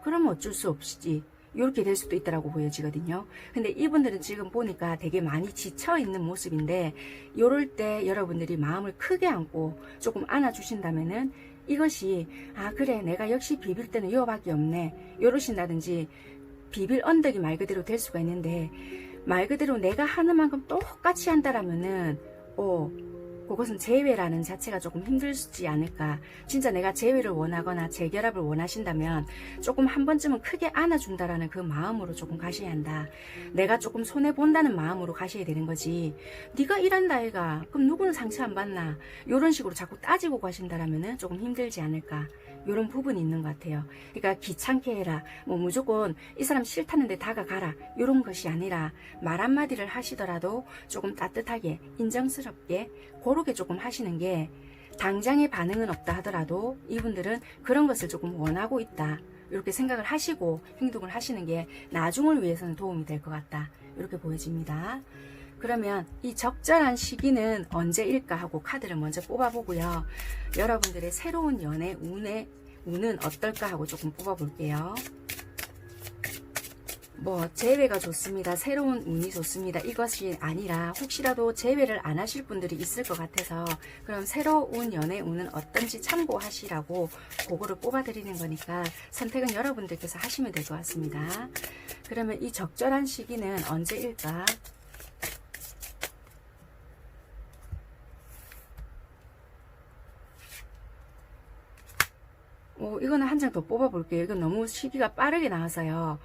그러면 어쩔 수 없지, 이렇게 될 수도 있다라고 보여지거든요. 근데 이분들은 지금 보니까 되게 많이 지쳐 있는 모습인데 요럴 때 여러분들이 마음을 크게 안고 조금 안아주신다면은 이것이 아 그래 내가 역시 비빌 때는 이거밖에 없네 요러신다든지, 비빌 언덕이 말 그대로 될 수가 있는데 말 그대로 내가 하는 만큼 똑같이 한다라면은 그것은 재회라는 자체가 조금 힘들지 않을까. 진짜 내가 재회를 원하거나 재결합을 원하신다면 조금 한 번쯤은 크게 안아준다라는 그 마음으로 조금 가셔야 한다. 내가 조금 손해본다는 마음으로 가셔야 되는 거지. 네가 일한다 애가 그럼 누구는 상처 안 받나, 이런 식으로 자꾸 따지고 가신다라면 조금 힘들지 않을까. 이런 부분이 있는 것 같아요. 그러니까 귀찮게 해라, 뭐 무조건 이 사람 싫다는데 다가가라, 이런 것이 아니라 말 한마디를 하시더라도 조금 따뜻하게 인정스럽게 그렇게 조금 하시는 게, 당장의 반응은 없다 하더라도 이분들은 그런 것을 조금 원하고 있다, 이렇게 생각을 하시고 행동을 하시는 게 나중을 위해서는 도움이 될 것 같다, 이렇게 보여집니다. 그러면 이 적절한 시기는 언제일까 하고 카드를 먼저 뽑아보고요. 여러분들의 새로운 연애 운은 어떨까 하고 조금 뽑아볼게요. 뭐 재회가 좋습니다. 새로운 운이 좋습니다. 이것이 아니라 혹시라도 재회를 안 하실 분들이 있을 것 같아서 그럼 새로운 연애 운은 어떤지 참고하시라고 그거를 뽑아 드리는 거니까 선택은 여러분들께서 하시면 될 것 같습니다. 그러면 이 적절한 시기는 언제일까? 이거는 한 장 더 뽑아 볼게요. 이건 너무 시기가 빠르게 나와서요.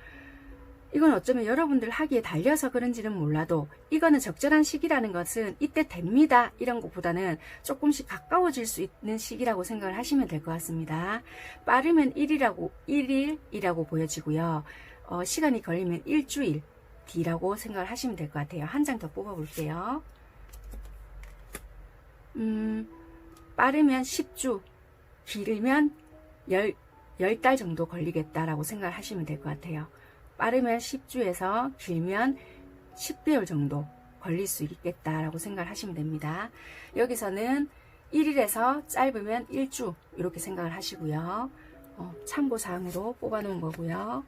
이건 어쩌면 여러분들 하기에 달려서 그런지는 몰라도 이거는 적절한 시기라는 것은 이때 됩니다 이런 것보다는 조금씩 가까워질 수 있는 시기라고 생각을 하시면 될 것 같습니다. 빠르면 1일이라고 보여지고요. 시간이 걸리면 일주일 뒤라고 생각을 하시면 될 것 같아요. 한 장 더 뽑아 볼게요. 빠르면 10주, 길으면 10달 정도 걸리겠다라고 생각을 하시면 될 것 같아요. 빠르면 10주에서 길면 10개월 정도 걸릴 수 있겠다라고 생각을 하시면 됩니다. 여기서는 1일에서 짧으면 1주 이렇게 생각을 하시고요. 참고사항으로 뽑아 놓은 거고요.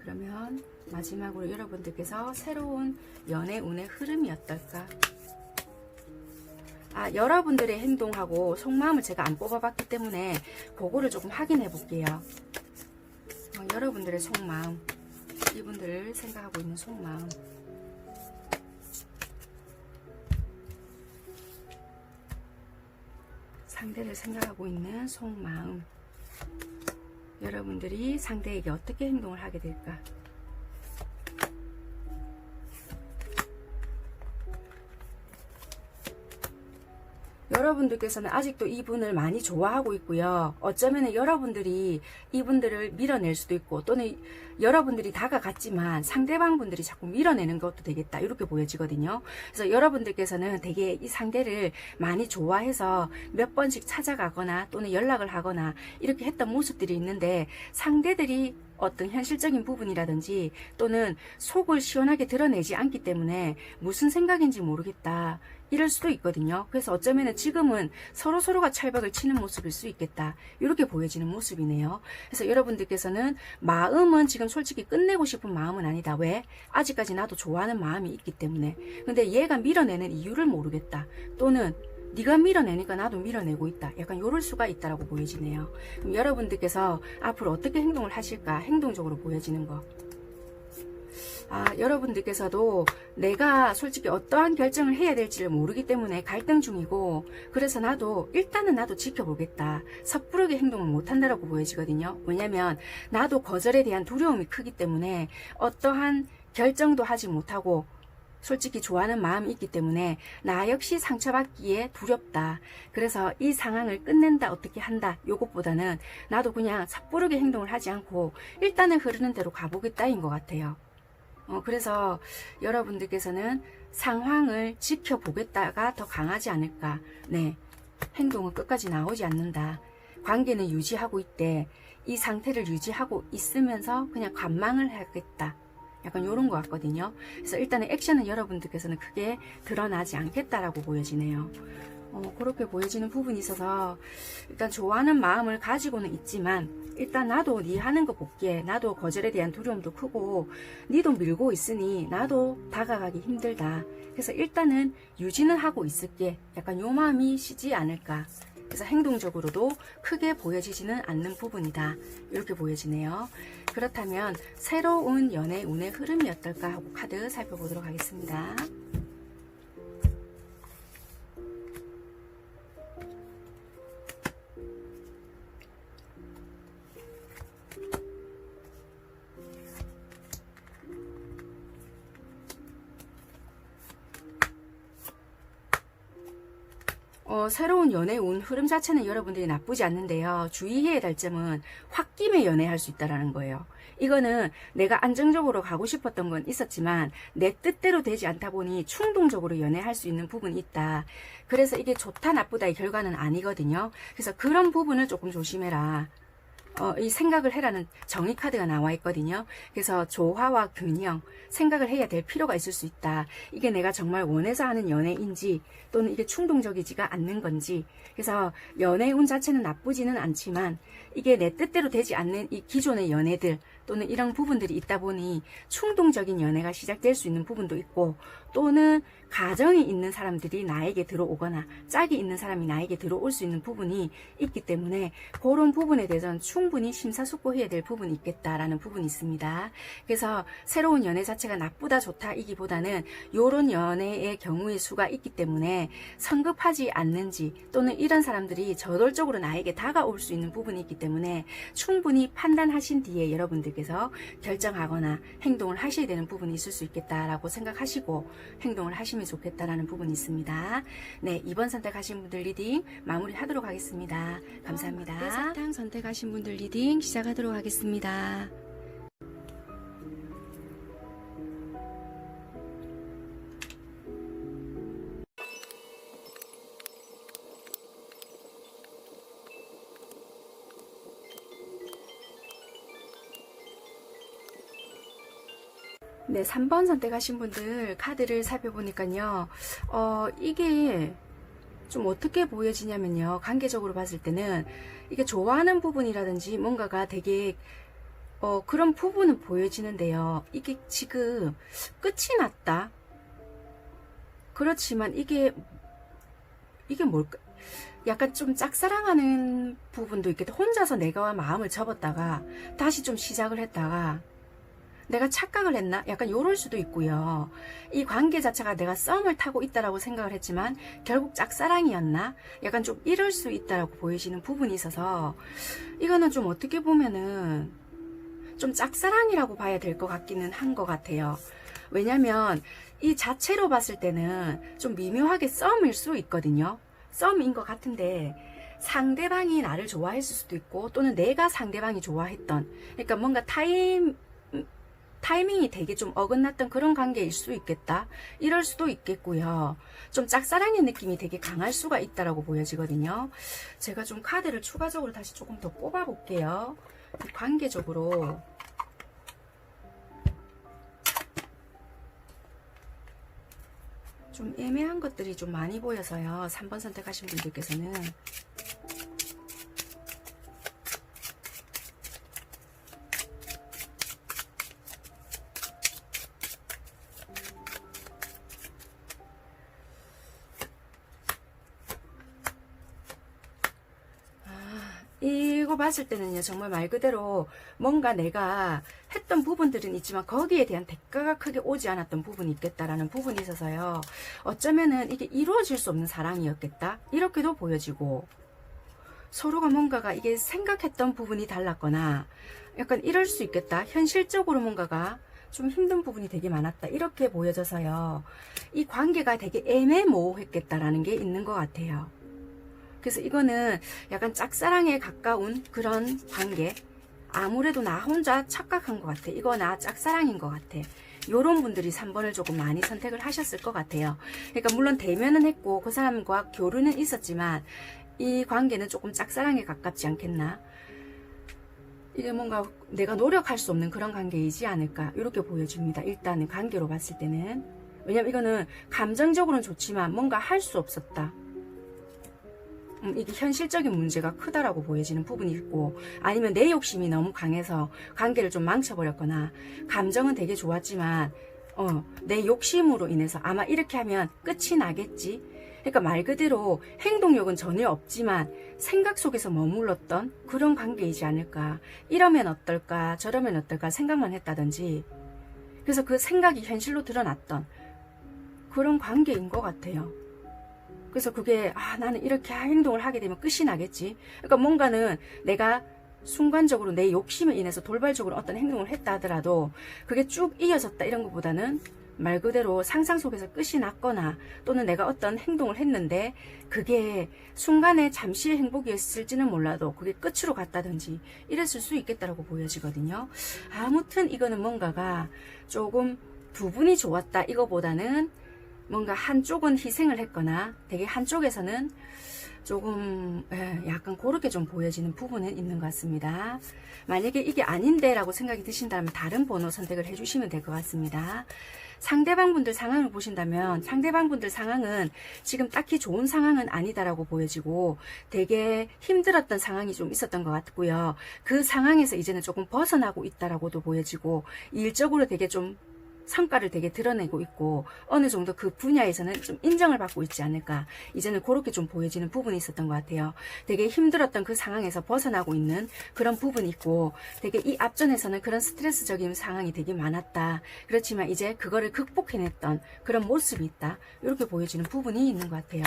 그러면 마지막으로 여러분들께서 새로운 연애 운의 흐름이 어떨까? 여러분들의 행동하고 속마음을 제가 안 뽑아봤기 때문에 그거를 조금 확인해 볼게요. 여러분들의 속마음, 이분들을 생각하고 있는 속마음. 상대를 생각하고 있는 속마음. 여러분들이 상대에게 어떻게 행동을 하게 될까? 여러분들께서는 아직도 이분을 많이 좋아하고 있고요. 어쩌면 여러분들이 이분들을 밀어낼 수도 있고 또는 여러분들이 다가갔지만 상대방 분들이 자꾸 밀어내는 것도 되겠다 이렇게 보여지거든요. 그래서 여러분들께서는 되게 이 상대를 많이 좋아해서 몇 번씩 찾아가거나 또는 연락을 하거나 이렇게 했던 모습들이 있는데 상대들이 어떤 현실적인 부분이라든지 또는 속을 시원하게 드러내지 않기 때문에 무슨 생각인지 모르겠다 이럴 수도 있거든요. 그래서 어쩌면 지금은 서로가 찰박을 치는 모습일 수 있겠다 이렇게 보여지는 모습이네요. 그래서 여러분들께서는 마음은 지금 솔직히 끝내고 싶은 마음은 아니다. 왜? 아직까지 나도 좋아하는 마음이 있기 때문에. 근데 얘가 밀어내는 이유를 모르겠다. 또는 네가 밀어내니까 나도 밀어내고 있다. 약간 요럴 수가 있다라고 보여지네요. 그럼 여러분들께서 앞으로 어떻게 행동을 하실까? 행동적으로 보여지는 거. 여러분들께서도 내가 솔직히 어떠한 결정을 해야 될지를 모르기 때문에 갈등 중이고 그래서 일단은 나도 지켜보겠다. 섣부르게 행동을 못한다라고 보여지거든요. 왜냐면 나도 거절에 대한 두려움이 크기 때문에 어떠한 결정도 하지 못하고 솔직히 좋아하는 마음이 있기 때문에 나 역시 상처받기에 두렵다. 그래서 이 상황을 끝낸다 어떻게 한다 요것보다는 나도 그냥 섣부르게 행동을 하지 않고 일단은 흐르는 대로 가보겠다인 것 같아요. 그래서 여러분들께서는 상황을 지켜보겠다가 더 강하지 않을까. 네, 행동은 끝까지 나오지 않는다. 관계는 유지하고 있대. 이 상태를 유지하고 있으면서 그냥 관망을 하겠다. 약간 요런 것 같거든요. 그래서 일단은 액션은 여러분들께서는 크게 드러나지 않겠다라고 보여지네요. 그렇게 보여지는 부분이 있어서 일단 좋아하는 마음을 가지고는 있지만 일단 나도 네 하는 거 볼게. 나도 거절에 대한 두려움도 크고 니도 밀고 있으니 나도 다가가기 힘들다. 그래서 일단은 유지는 하고 있을게. 약간 요 마음이 시지 않을까. 그래서 행동적으로도 크게 보여지지는 않는 부분이다. 이렇게 보여지네요. 그렇다면 새로운 연애 운의 흐름이 어떨까 하고 카드 살펴보도록 하겠습니다. 새로운 연애 운 흐름 자체는 여러분들이 나쁘지 않는데요. 주의해야 될 점은 홧김에 연애할 수 있다는 거예요. 이거는 내가 안정적으로 가고 싶었던 건 있었지만 내 뜻대로 되지 않다 보니 충동적으로 연애할 수 있는 부분이 있다. 그래서 이게 좋다 나쁘다의 결과는 아니거든요. 그래서 그런 부분을 조금 조심해라. 이 생각을 해라는 정의 카드가 나와 있거든요. 그래서 조화와 균형, 생각을 해야 될 필요가 있을 수 있다. 이게 내가 정말 원해서 하는 연애인지 또는 이게 충동적이지가 않는 건지. 그래서 연애운 자체는 나쁘지는 않지만 이게 내 뜻대로 되지 않는 이 기존의 연애들 또는 이런 부분들이 있다 보니 충동적인 연애가 시작될 수 있는 부분도 있고, 또는 가정이 있는 사람들이 나에게 들어오거나 짝이 있는 사람이 나에게 들어올 수 있는 부분이 있기 때문에 그런 부분에 대해서는 충분히 심사숙고해야 될 부분이 있겠다라는 부분이 있습니다. 그래서 새로운 연애 자체가 나쁘다 좋다 이기보다는 이런 연애의 경우의 수가 있기 때문에 성급하지 않는지, 또는 이런 사람들이 저돌적으로 나에게 다가올 수 있는 부분이 있기 때문에 충분히 판단하신 뒤에 여러분들께서 결정하거나 행동을 하셔야 되는 부분이 있을 수 있겠다라고 생각하시고 행동을 하시면 좋겠다라는 부분이 있습니다. 네, 2번 선택하신 분들 리딩 마무리하도록 하겠습니다. 감사합니다. 사탕 선택하신 분들 리딩 시작하도록 하겠습니다. 네, 3번 선택하신 분들 카드를 살펴보니까요, 이게 좀 어떻게 보여지냐면요, 관계적으로 봤을 때는 이게 좋아하는 부분이라든지 뭔가가 되게 그런 부분은 보여지는데요, 이게 지금 끝이 났다. 그렇지만 이게 뭘까? 약간 좀 짝사랑하는 부분도 있겠다. 혼자서 내가 마음을 접었다가 다시 좀 시작을 했다가 내가 착각을 했나? 약간 요럴 수도 있고요. 이 관계 자체가 내가 썸을 타고 있다라고 생각을 했지만 결국 짝사랑이었나? 약간 좀 이럴 수 있다라고 보여지는 부분이 있어서 이거는 좀 어떻게 보면은 좀 짝사랑이라고 봐야 될 것 같기는 한 것 같아요. 왜냐면 이 자체로 봤을 때는 좀 미묘하게 썸일 수 있거든요. 썸인 것 같은데 상대방이 나를 좋아했을 수도 있고, 또는 내가 상대방이 좋아했던, 그러니까 뭔가 타이밍이 되게 좀 어긋났던 그런 관계일 수 있겠다. 이럴 수도 있겠고요. 좀 짝사랑의 느낌이 되게 강할 수가 있다라고 보여지거든요. 제가 좀 카드를 추가적으로 다시 조금 더 뽑아 볼게요. 관계적으로 좀 애매한 것들이 좀 많이 보여서요. 3번 선택하신 분들께서는 이거 봤을 때는요, 정말 말 그대로 뭔가 내가 했던 부분들은 있지만 거기에 대한 대가가 크게 오지 않았던 부분이 있겠다라는 부분이 있어서요, 어쩌면은 이게 이루어질 수 없는 사랑이었겠다 이렇게도 보여지고, 서로가 뭔가가 이게 생각했던 부분이 달랐거나 약간 이럴 수 있겠다, 현실적으로 뭔가가 좀 힘든 부분이 되게 많았다 이렇게 보여져서요, 이 관계가 되게 애매모호했겠다라는 게 있는 것 같아요. 그래서 이거는 약간 짝사랑에 가까운 그런 관계, 아무래도 나 혼자 착각한 것 같아, 이거 나 짝사랑인 것 같아, 요런 분들이 3번을 조금 많이 선택을 하셨을 것 같아요. 그러니까 물론 대면은 했고 그 사람과 교류는 있었지만 이 관계는 조금 짝사랑에 가깝지 않겠나, 이게 뭔가 내가 노력할 수 없는 그런 관계이지 않을까 이렇게 보여집니다. 일단은 관계로 봤을 때는. 왜냐면 이거는 감정적으로는 좋지만 뭔가 할 수 없었다, 이게 현실적인 문제가 크다라고 보여지는 부분이 있고, 아니면 내 욕심이 너무 강해서 관계를 좀 망쳐버렸거나, 감정은 되게 좋았지만 내 욕심으로 인해서 아마 이렇게 하면 끝이 나겠지, 그러니까 말 그대로 행동력은 전혀 없지만 생각 속에서 머물렀던 그런 관계이지 않을까, 이러면 어떨까 저러면 어떨까 생각만 했다든지, 그래서 그 생각이 현실로 드러났던 그런 관계인 것 같아요. 그래서 그게 나는 이렇게 행동을 하게 되면 끝이 나겠지, 그러니까 뭔가는 내가 순간적으로 내 욕심에 인해서 돌발적으로 어떤 행동을 했다 하더라도 그게 쭉 이어졌다 이런 것보다는 말 그대로 상상 속에서 끝이 났거나, 또는 내가 어떤 행동을 했는데 그게 순간에 잠시의 행복이었을지는 몰라도 그게 끝으로 갔다든지 이랬을 수 있겠다라고 보여지거든요. 아무튼 이거는 뭔가가 조금 두 분이 좋았다 이거보다는 뭔가 한쪽은 희생을 했거나 되게 한쪽에서는 조금 약간 그렇게 좀 보여지는 부분은 있는 것 같습니다. 만약에 이게 아닌데 라고 생각이 드신다면 다른 번호 선택을 해주시면 될 것 같습니다. 상대방분들 상황을 보신다면 상대방분들 상황은 지금 딱히 좋은 상황은 아니다라고 보여지고 되게 힘들었던 상황이 좀 있었던 것 같고요. 그 상황에서 이제는 조금 벗어나고 있다라고도 보여지고 일적으로 되게 좀 성과를 되게 드러내고 있고 어느 정도 그 분야에서는 좀 인정을 받고 있지 않을까, 이제는 그렇게 좀 보여지는 부분이 있었던 것 같아요. 되게 힘들었던 그 상황에서 벗어나고 있는 그런 부분이 있고 되게 이 앞전에서는 그런 스트레스적인 상황이 되게 많았다. 그렇지만 이제 그거를 극복해냈던 그런 모습이 있다. 이렇게 보여지는 부분이 있는 것 같아요.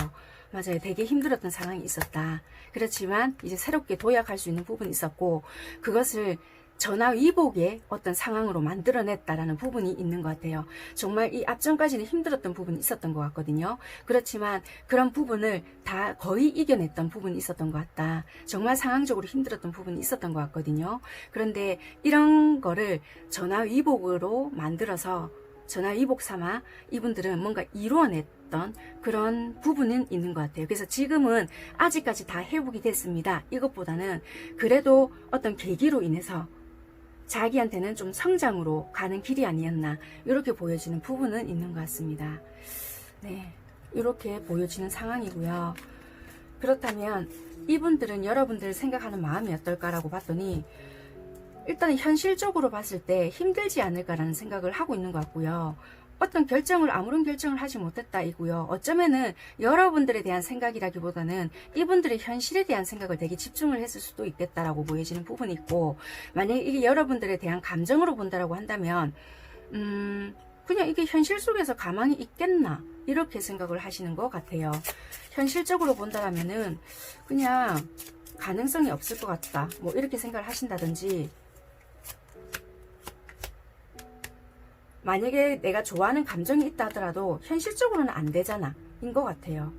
맞아요. 되게 힘들었던 상황이 있었다. 그렇지만 이제 새롭게 도약할 수 있는 부분이 있었고 그것을 전화위복의 어떤 상황으로 만들어냈다라는 부분이 있는 것 같아요. 정말 이 앞전까지는 힘들었던 부분이 있었던 것 같거든요. 그렇지만 그런 부분을 다 거의 이겨냈던 부분이 있었던 것 같다. 정말 상황적으로 힘들었던 부분이 있었던 것 같거든요. 그런데 이런 거를 전화위복으로 만들어서 전화위복 삼아 이분들은 뭔가 이루어냈던 그런 부분은 있는 것 같아요. 그래서 지금은 아직까지 다 회복이 됐습니다. 이것보다는 그래도 어떤 계기로 인해서 자기한테는 좀 성장으로 가는 길이 아니었나 이렇게 보여지는 부분은 있는 것 같습니다. 네, 이렇게 보여지는 상황이고요. 그렇다면 이분들은 여러분들 생각하는 마음이 어떨까라고 봤더니 일단 현실적으로 봤을 때 힘들지 않을까라는 생각을 하고 있는 것 같고요. 어떤 결정을 아무런 결정을 하지 못했다 이고요. 어쩌면은 여러분들에 대한 생각이라기보다는 이분들의 현실에 대한 생각을 되게 집중을 했을 수도 있겠다라고 보여지는 부분이 있고, 만약에 이게 여러분들에 대한 감정으로 본다라고 한다면 그냥 이게 현실 속에서 가만히 있겠나 이렇게 생각을 하시는 것 같아요. 현실적으로 본다라면은 그냥 가능성이 없을 것 같다 뭐 이렇게 생각을 하신다든지, 만약에 내가 좋아하는 감정이 있다 하더라도 현실적으로는 안 되잖아 인 것 같아요.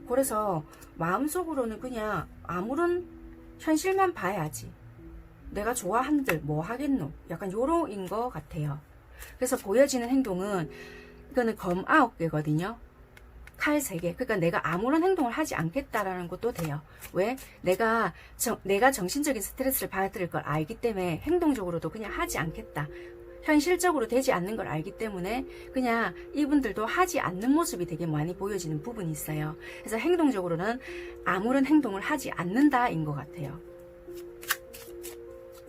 그래서 마음속으로는 그냥 아무런 현실만 봐야지, 내가 좋아한들 뭐 하겠노 약간 요로인 것 같아요. 그래서 보여지는 행동은 이거는 검 9개거든요. 칼 3개. 그러니까 내가 아무런 행동을 하지 않겠다라는 것도 돼요. 왜? 내가 정신적인 스트레스를 받을 걸 알기 때문에 행동적으로도 그냥 하지 않겠다. 현실적으로 되지 않는 걸 알기 때문에 그냥 이분들도 하지 않는 모습이 되게 많이 보여지는 부분이 있어요. 그래서 행동적으로는 아무런 행동을 하지 않는다인 것 같아요.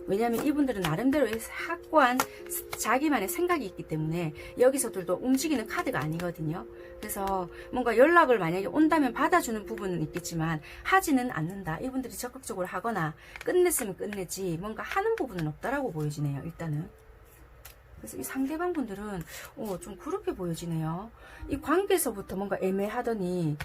왜냐하면 이분들은 나름대로의 확고한 자기만의 생각이 있기 때문에 여기서들도 움직이는 카드가 아니거든요. 그래서 뭔가 연락을 만약에 온다면 받아주는 부분은 있겠지만 하지는 않는다. 이분들이 적극적으로 하거나 끝냈으면 끝내지 뭔가 하는 부분은 없다라고 보여지네요. 일단은. 그래서 이 상대방 분들은 좀 그렇게 보여지네요. 이 관계에서부터 뭔가 애매하더니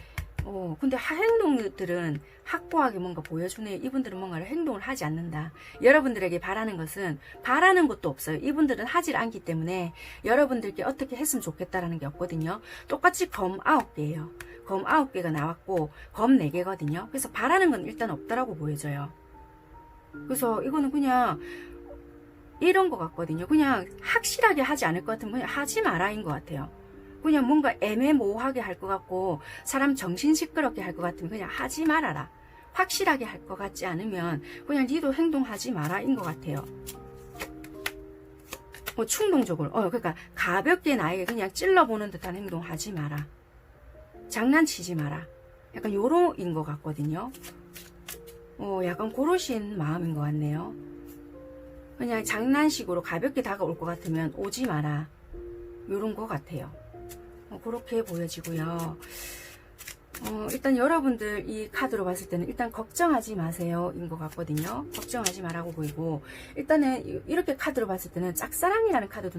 근데 행동들은 확고하게 뭔가 보여주네요. 이분들은 뭔가를 행동을 하지 않는다. 여러분들에게 바라는 것은 바라는 것도 없어요. 이분들은 하질 않기 때문에 여러분들께 어떻게 했으면 좋겠다라는 게 없거든요. 똑같이 검 9개예요. 검 9개가 나왔고 검 4개거든요. 그래서 바라는 건 일단 없다라고 보여져요. 그래서 이거는 그냥 이런 것 같거든요. 그냥 확실하게 하지 않을 것 같으면 그냥 하지 마라인 것 같아요. 그냥 뭔가 애매모호하게 할 것 같고 사람 정신 시끄럽게 할 것 같으면 그냥 하지 말아라. 확실하게 할 것 같지 않으면 그냥 니도 행동하지 마라인 것 같아요. 충동적으로 그러니까 가볍게 나에게 그냥 찔러보는 듯한 행동 하지 마라. 장난치지 마라. 약간 요로인 것 같거든요. 약간 그러신 마음인 것 같네요. 그냥 장난식으로 가볍게 다가올 것 같으면 오지 마라. 요런 것 같아요. 그렇게 보여지고요. 일단 여러분들 이 카드로 봤을 때는 일단 걱정하지 마세요 인 것 같거든요. 걱정하지 말라고 보이고, 일단은 이렇게 카드로 봤을 때는 짝사랑이라는 카드도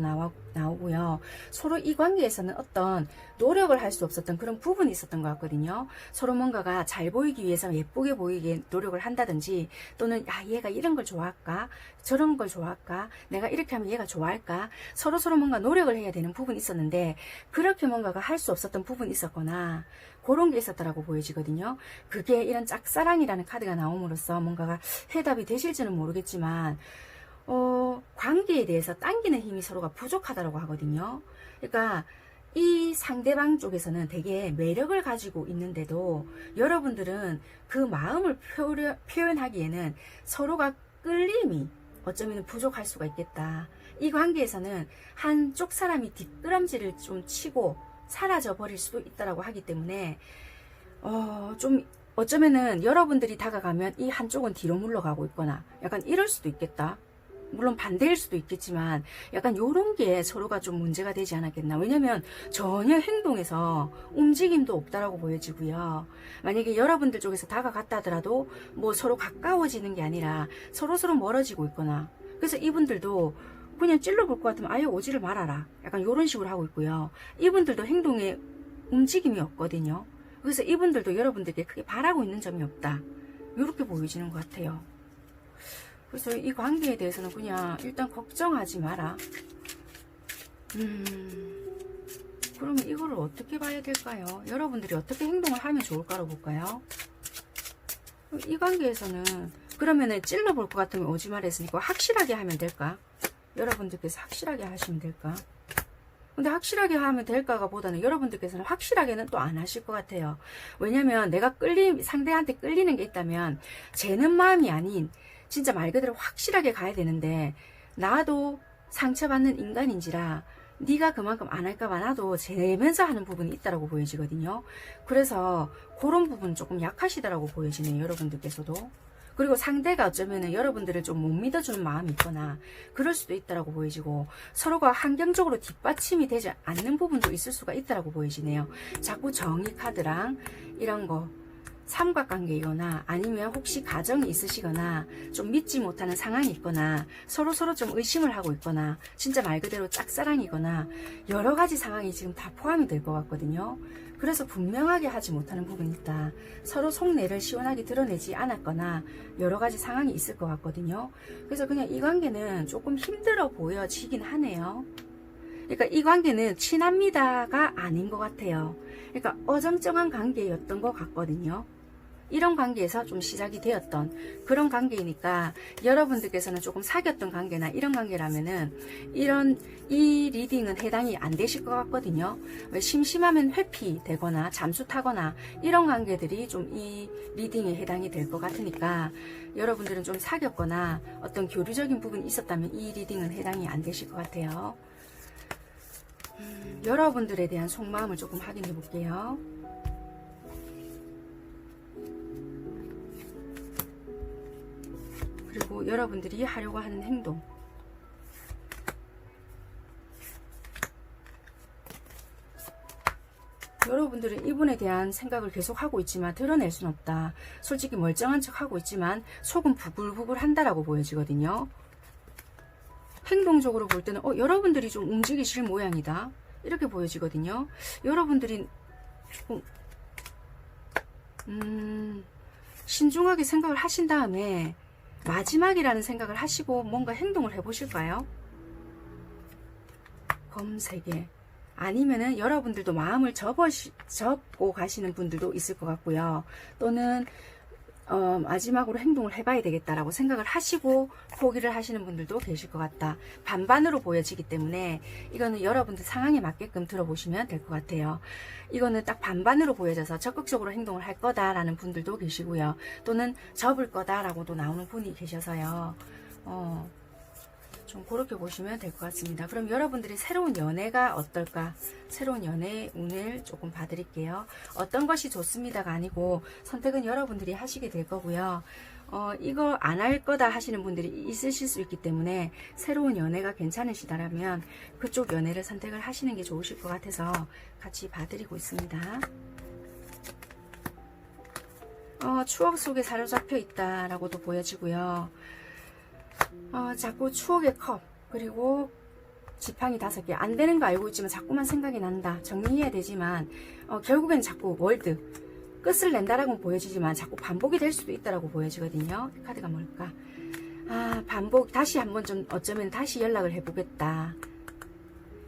나오고요. 서로 이 관계에서는 어떤 노력을 할 수 없었던 그런 부분이 있었던 것 같거든요. 서로 뭔가가 잘 보이기 위해서 예쁘게 보이게 노력을 한다든지, 또는 얘가 이런 걸 좋아할까 저런 걸 좋아할까, 내가 이렇게 하면 얘가 좋아할까, 서로 뭔가 노력을 해야 되는 부분이 있었는데 그렇게 뭔가가 할 수 없었던 부분이 있었거나 그런 게 있었더라고 보여지거든요. 그게 이런 짝사랑이라는 카드가 나옴으로써 뭔가가 해답이 되실지는 모르겠지만 관계에 대해서 당기는 힘이 서로가 부족하다고 하거든요. 그러니까 이 상대방 쪽에서는 되게 매력을 가지고 있는데도 여러분들은 그 마음을 표현하기에는 서로가 끌림이 어쩌면 부족할 수가 있겠다. 이 관계에서는 한쪽 사람이 뒷걸음질을 좀 치고 사라져 버릴 수도 있다라고 하기 때문에 좀 어쩌면은 여러분들이 다가가면 이 한쪽은 뒤로 물러가고 있거나 약간 이럴 수도 있겠다. 물론 반대일 수도 있겠지만 약간 요런 게 서로가 좀 문제가 되지 않았겠나. 왜냐면 전혀 행동에서 움직임도 없다라고 보여지고요. 만약에 여러분들 쪽에서 다가갔다 하더라도 뭐 서로 가까워지는 게 아니라 서로서로 멀어지고 있거나, 그래서 이분들도 그냥 찔러볼 것 같으면 아예 오지를 말아라, 약간 요런 식으로 하고 있고요. 이분들도 행동에 움직임이 없거든요. 그래서 이분들도 여러분들께 크게 바라고 있는 점이 없다, 이렇게 보여지는 것 같아요. 그래서 이 관계에 대해서는 그냥 일단 걱정하지 마라. 그러면 이거를 어떻게 봐야 될까요? 여러분들이 어떻게 행동을 하면 좋을까로 볼까요? 이 관계에서는 그러면은 찔러볼 것 같으면 오지 말했으니까 확실하게 하면 될까? 여러분들께서 확실하게 하시면 될까? 근데 확실하게 하면 될까가 보다는 여러분들께서는 확실하게는 또 안 하실 것 같아요. 왜냐면 내가 상대한테 끌리는 게 있다면 쟤는 마음이 아닌 진짜 말 그대로 확실하게 가야 되는데, 나도 상처받는 인간인지라 네가 그만큼 안 할까봐 나도 재면서 하는 부분이 있다라고 보여지거든요. 그래서 그런 부분 조금 약하시다라고 보여지네요, 여러분들께서도. 그리고 상대가 어쩌면은 여러분들을 좀 못 믿어주는 마음이 있거나 그럴 수도 있다라고 보여지고, 서로가 환경적으로 뒷받침이 되지 않는 부분도 있을 수가 있다라고 보여지네요. 자꾸 정의 카드랑 이런 거 삼각관계이거나 아니면 혹시 가정이 있으시거나 좀 믿지 못하는 상황이 있거나 서로서로 좀 의심을 하고 있거나 진짜 말 그대로 짝사랑이거나 여러 가지 상황이 지금 다 포함이 될 것 같거든요. 그래서 분명하게 하지 못하는 부분이 있다. 서로 속내를 시원하게 드러내지 않았거나 여러 가지 상황이 있을 것 같거든요. 그래서 그냥 이 관계는 조금 힘들어 보여지긴 하네요. 그러니까 이 관계는 친합니다가 아닌 것 같아요. 그러니까 어정쩡한 관계였던 것 같거든요. 이런 관계에서 좀 시작이 되었던 그런 관계이니까 여러분들께서는 조금 사귀었던 관계나 이런 관계라면은 이 리딩은 해당이 안 되실 것 같거든요. 왜 심심하면 회피되거나 잠수 타거나 이런 관계들이 좀 이 리딩에 해당이 될 것 같으니까 여러분들은 좀 사귀었거나 어떤 교류적인 부분이 있었다면 이 리딩은 해당이 안 되실 것 같아요. 여러분들에 대한 속마음을 조금 확인해 볼게요. 그리고 여러분들이 하려고 하는 행동, 여러분들은 이분에 대한 생각을 계속 하고 있지만 드러낼 순 없다. 솔직히 멀쩡한 척 하고 있지만 속은 부글부글 한다라고 보여지거든요. 행동적으로 볼 때는 여러분들이 좀 움직이실 모양이다, 이렇게 보여지거든요. 여러분들이 신중하게 생각을 하신 다음에 마지막이라는 생각을 하시고 뭔가 행동을 해보실까요? 검 3개. 아니면은 여러분들도 마음을 접고 가시는 분들도 있을 것 같고요. 또는 마지막으로 행동을 해봐야 되겠다라고 생각을 하시고 포기를 하시는 분들도 계실 것 같다. 반반으로 보여지기 때문에 이거는 여러분들 상황에 맞게끔 들어보시면 될 것 같아요. 이거는 딱 반반으로 보여져서 적극적으로 행동을 할 거다라는 분들도 계시고요. 또는 접을 거다라고도 나오는 분이 계셔서요. 좀 그렇게 보시면 될 것 같습니다. 그럼 여러분들이 새로운 연애가 어떨까? 새로운 연애 운을 조금 봐드릴게요. 어떤 것이 좋습니다가 아니고 선택은 여러분들이 하시게 될 거고요. 이거 안 할 거다 하시는 분들이 있으실 수 있기 때문에 새로운 연애가 괜찮으시다라면 그쪽 연애를 선택을 하시는 게 좋으실 것 같아서 같이 봐드리고 있습니다. 추억 속에 사로잡혀 있다라고도 보여지고요. 자꾸 추억의 컵, 그리고 지팡이 5개. 안 되는 거 알고 있지만 자꾸만 생각이 난다. 정리해야 되지만 결국엔 자꾸 월드 끝을 낸다라고 보여지지만 자꾸 반복이 될 수도 있다라고 보여지거든요. 카드가 뭘까? 반복. 다시 한번 좀 어쩌면 다시 연락을 해보겠다.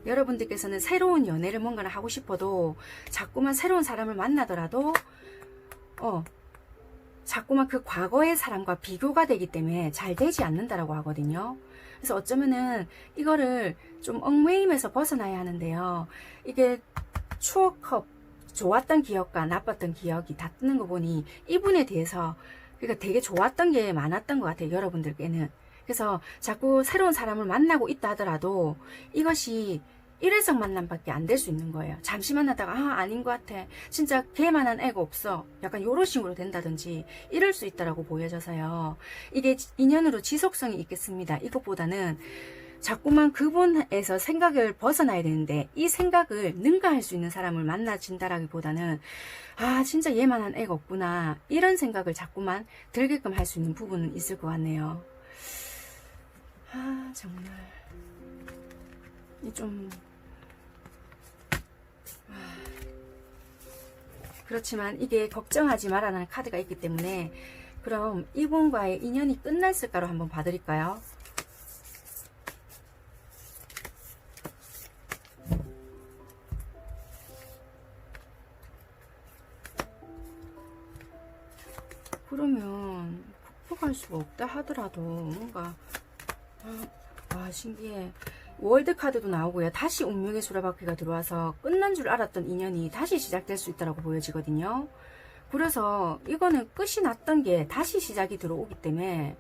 여러분들께서는 새로운 연애를 뭔가를 하고 싶어도 자꾸만 새로운 사람을 만나더라도 자꾸만 그 과거의 사람과 비교가 되기 때문에 잘 되지 않는다라고 하거든요. 그래서 어쩌면은 이거를 좀 얽매임에서 벗어나야 하는데요. 이게 추억컵, 좋았던 기억과 나빴던 기억이 다 뜨는 거 보니 이분에 대해서 그러니까 되게 좋았던 게 많았던 것 같아요. 여러분들께는. 그래서 자꾸 새로운 사람을 만나고 있다 하더라도 이것이 일회성 만남밖에 안 될 수 있는 거예요. 잠시 만나다가 아닌 것 같아. 진짜 걔만한 애가 없어. 약간 요런 식으로 된다든지 이럴 수 있다라고 보여져서요. 이게 인연으로 지속성이 있겠습니다. 이것보다는 자꾸만 그분에서 생각을 벗어나야 되는데 이 생각을 능가할 수 있는 사람을 만나진다라기보다는 진짜 얘만한 애가 없구나. 이런 생각을 자꾸만 들게끔 할 수 있는 부분은 있을 것 같네요. 정말 좀 그렇지만 이게 걱정하지 말라는 카드가 있기 때문에 그럼 이분과의 인연이 끝났을까로 한번 봐드릴까요? 그러면 극복할 수가 없다 하더라도 뭔가 신기해. 월드카드도 나오고요. 다시 운명의 수레바퀴가 들어와서 끝난 줄 알았던 인연이 다시 시작될 수 있다고 보여지거든요. 그래서 이거는 끝이 났던 게 다시 시작이 들어오기 때문에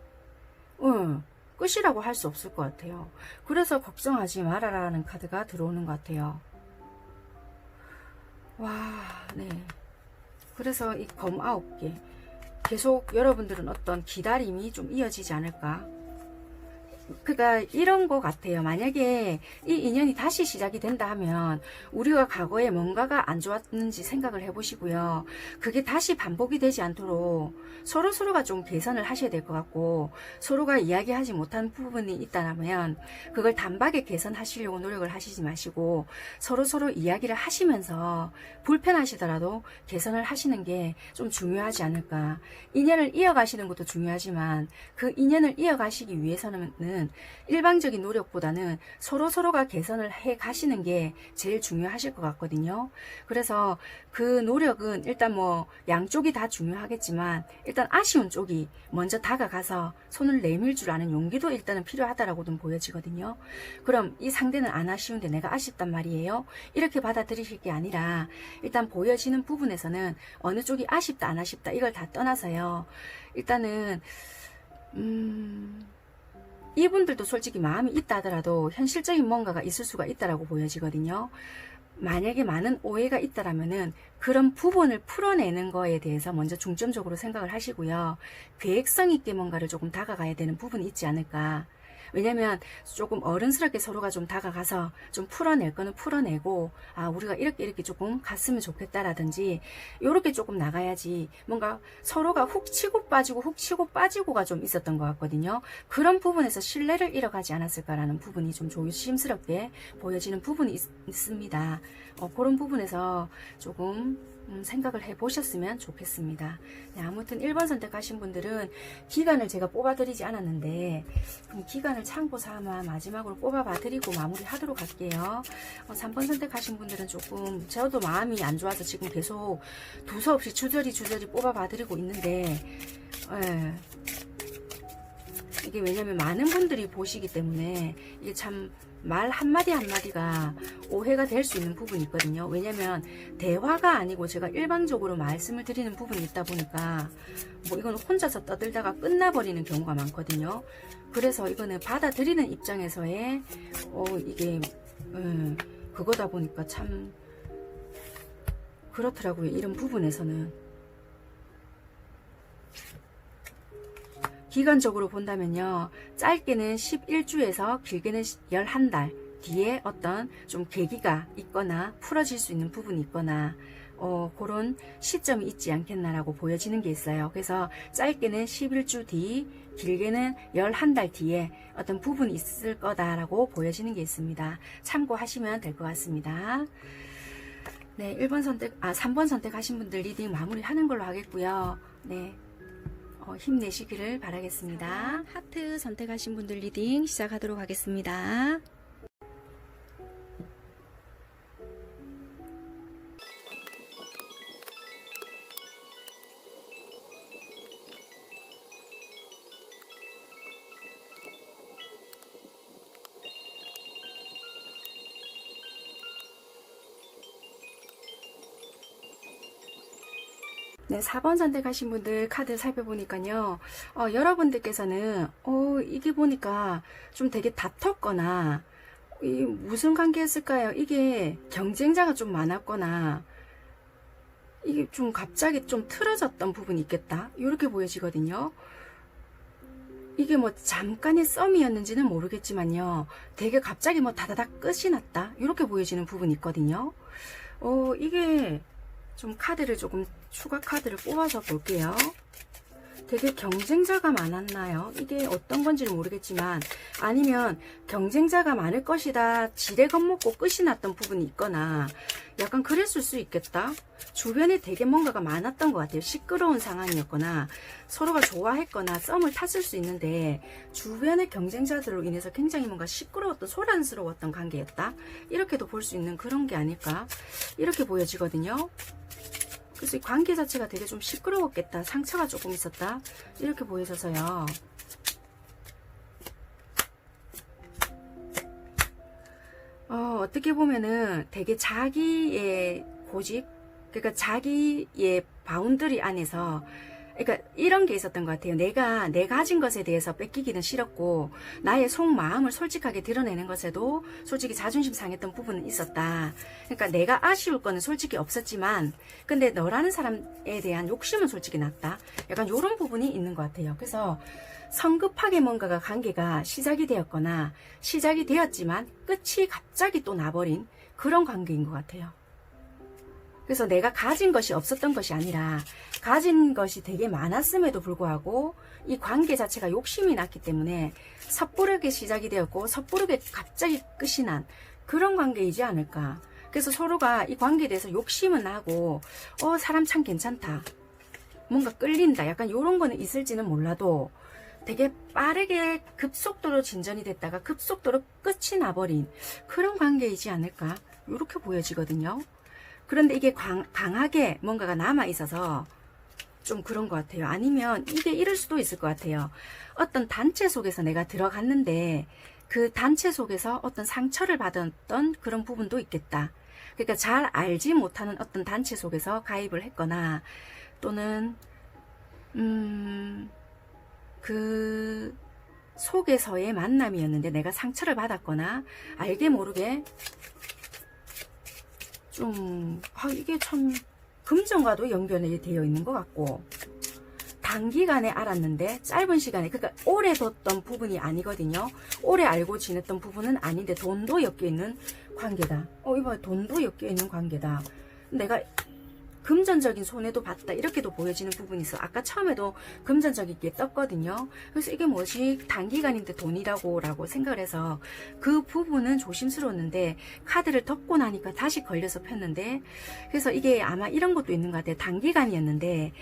끝이라고 할 수 없을 것 같아요. 그래서 걱정하지 말아라는 카드가 들어오는 것 같아요. 네. 그래서 이 검 9개 계속 여러분들은 어떤 기다림이 좀 이어지지 않을까. 그러니까 이런 것 같아요. 만약에 이 인연이 다시 시작이 된다 하면 우리가 과거에 뭔가가 안 좋았는지 생각을 해보시고요. 그게 다시 반복이 되지 않도록 서로가 좀 개선을 하셔야 될 것 같고, 서로가 이야기하지 못한 부분이 있다면 그걸 단박에 개선하시려고 노력을 하시지 마시고 서로 이야기를 하시면서 불편하시더라도 개선을 하시는 게 좀 중요하지 않을까. 인연을 이어가시는 것도 중요하지만 그 인연을 이어가시기 위해서는 일방적인 노력보다는 서로가 개선을 해 가시는 게 제일 중요하실 것 같거든요. 그래서 그 노력은 일단 양쪽이 다 중요하겠지만 일단 아쉬운 쪽이 먼저 다가가서 손을 내밀 줄 아는 용기도 일단은 필요하다라고도 보여지거든요. 그럼 이 상대는 안 아쉬운데 내가 아쉽단 말이에요. 이렇게 받아들이실 게 아니라 일단 보여지는 부분에서는 어느 쪽이 아쉽다 안 아쉽다 이걸 다 떠나서요. 일단은 이분들도 솔직히 마음이 있다 하더라도 현실적인 뭔가가 있을 수가 있다라고 보여지거든요. 만약에 많은 오해가 있다라면은 그런 부분을 풀어내는 거에 대해서 먼저 중점적으로 생각을 하시고요. 계획성 있게 뭔가를 조금 다가가야 되는 부분이 있지 않을까. 왜냐면 조금 어른스럽게 서로가 좀 다가가서 좀 풀어낼 거는 풀어내고 우리가 이렇게 조금 갔으면 좋겠다라든지 요렇게 조금 나가야지 뭔가 서로가 훅 치고 빠지고가 좀 있었던 것 같거든요. 그런 부분에서 신뢰를 잃어가지 않았을까라는 부분이 좀 조심스럽게 보여지는 부분이 있습니다. 그런 부분에서 조금 생각을 해보셨으면 좋겠습니다. 네, 아무튼 1번 선택하신 분들은 기간을 제가 뽑아드리지 않았는데 그럼 기간을 참고 삼아 마지막으로 뽑아봐드리고 마무리하도록 할게요. 3번 선택하신 분들은 조금 저도 마음이 안 좋아서 지금 계속 두서없이 주저리 뽑아봐드리고 있는데 이게 왜냐면 많은 분들이 보시기 때문에 이게 참 말 한마디가 오해가 될 수 있는 부분이 있거든요. 왜냐면 대화가 아니고 제가 일방적으로 말씀을 드리는 부분이 있다 보니까 이건 혼자서 떠들다가 끝나버리는 경우가 많거든요. 그래서 이거는 받아들이는 입장에서의 이게 그거다 보니까 참 그렇더라고요. 이런 부분에서는 기간적으로 본다면요. 짧게는 11주에서 길게는 11달 뒤에 어떤 좀 계기가 있거나 풀어질 수 있는 부분이 있거나 그런 시점이 있지 않겠나라고 보여지는 게 있어요. 그래서 짧게는 11주 뒤, 길게는 11달 뒤에 어떤 부분이 있을 거다라고 보여지는 게 있습니다. 참고하시면 될 것 같습니다. 네, 3번 선택하신 분들 리딩 마무리하는 걸로 하겠고요. 네. 힘내시기를 바라겠습니다. 하트 선택하신 분들 리딩 시작하도록 하겠습니다. 네, 4번 선택하신 분들 카드 살펴보니까요. 여러분들께서는 이게 보니까 좀 되게 다퉜거나 이 무슨 관계였을까요? 이게 경쟁자가 좀 많았거나 이게 좀 갑자기 좀 틀어졌던 부분이 있겠다. 이렇게 보여지거든요. 이게 뭐 잠깐의 썸이었는지는 모르겠지만요. 되게 갑자기 뭐 다다닥 끝이 났다. 이렇게 보여지는 부분이 있거든요. 이게 좀 카드를 조금 추가 카드를 뽑아서 볼게요. 되게 경쟁자가 많았나요? 이게 어떤 건지는 모르겠지만 아니면 경쟁자가 많을 것이다 지레 겁먹고 끝이 났던 부분이 있거나 약간 그랬을 수 있겠다. 주변에 되게 뭔가가 많았던 것 같아요. 시끄러운 상황이었거나 서로가 좋아했거나 썸을 탔을 수 있는데 주변의 경쟁자들로 인해서 굉장히 뭔가 시끄러웠던 소란스러웠던 관계였다. 이렇게도 볼 수 있는 그런 게 아닐까 이렇게 보여지거든요. 그래서 이 관계 자체가 되게 좀 시끄러웠겠다. 상처가 조금 있었다. 이렇게 보여져서요. 어떻게 보면은 되게 자기의 고집, 그러니까 자기의 바운더리 안에서 그러니까 이런 게 있었던 것 같아요. 내가 가진 것에 대해서 뺏기기는 싫었고 나의 속마음을 솔직하게 드러내는 것에도 솔직히 자존심 상했던 부분은 있었다. 그러니까 내가 아쉬울 거는 솔직히 없었지만 근데 너라는 사람에 대한 욕심은 솔직히 났다. 약간 이런 부분이 있는 것 같아요. 그래서 성급하게 뭔가가 관계가 시작이 되었거나 시작이 되었지만 끝이 갑자기 또 나버린 그런 관계인 것 같아요. 그래서 내가 가진 것이 없었던 것이 아니라 가진 것이 되게 많았음에도 불구하고 이 관계 자체가 욕심이 났기 때문에 섣부르게 시작이 되었고 섣부르게 갑자기 끝이 난 그런 관계이지 않을까. 그래서 서로가 이 관계에 대해서 욕심은 나고 사람 참 괜찮다. 뭔가 끌린다. 약간 이런 거는 있을지는 몰라도 되게 빠르게 급속도로 진전이 됐다가 급속도로 끝이 나버린 그런 관계이지 않을까. 이렇게 보여지거든요. 그런데 이게 강하게 뭔가가 남아있어서 좀 그런 것 같아요. 아니면 이게 이럴 수도 있을 것 같아요. 어떤 단체 속에서 내가 들어갔는데 그 단체 속에서 어떤 상처를 받았던 그런 부분도 있겠다. 그러니까 잘 알지 못하는 어떤 단체 속에서 가입을 했거나 또는 그 속에서의 만남이었는데 내가 상처를 받았거나 알게 모르게 좀 이게 참 금전과도 연결이 되어 있는 것 같고 단기간에 알았는데 짧은 시간에 그러니까 오래 뒀던 부분이 아니거든요. 오래 알고 지냈던 부분은 아닌데 돈도 엮여 있는 관계다. 이봐 돈도 엮여 있는 관계다. 내가 금전적인 손해도 봤다 이렇게도 보여지는 부분이 있어. 아까 처음에도 금전적이게 떴거든요. 그래서 이게 뭐지 단기간인데 돈이라고 생각을 해서 그 부분은 조심스러웠는데 카드를 덮고 나니까 다시 걸려서 폈는데 그래서 이게 아마 이런 것도 있는 것 같아요. 단기간이었는데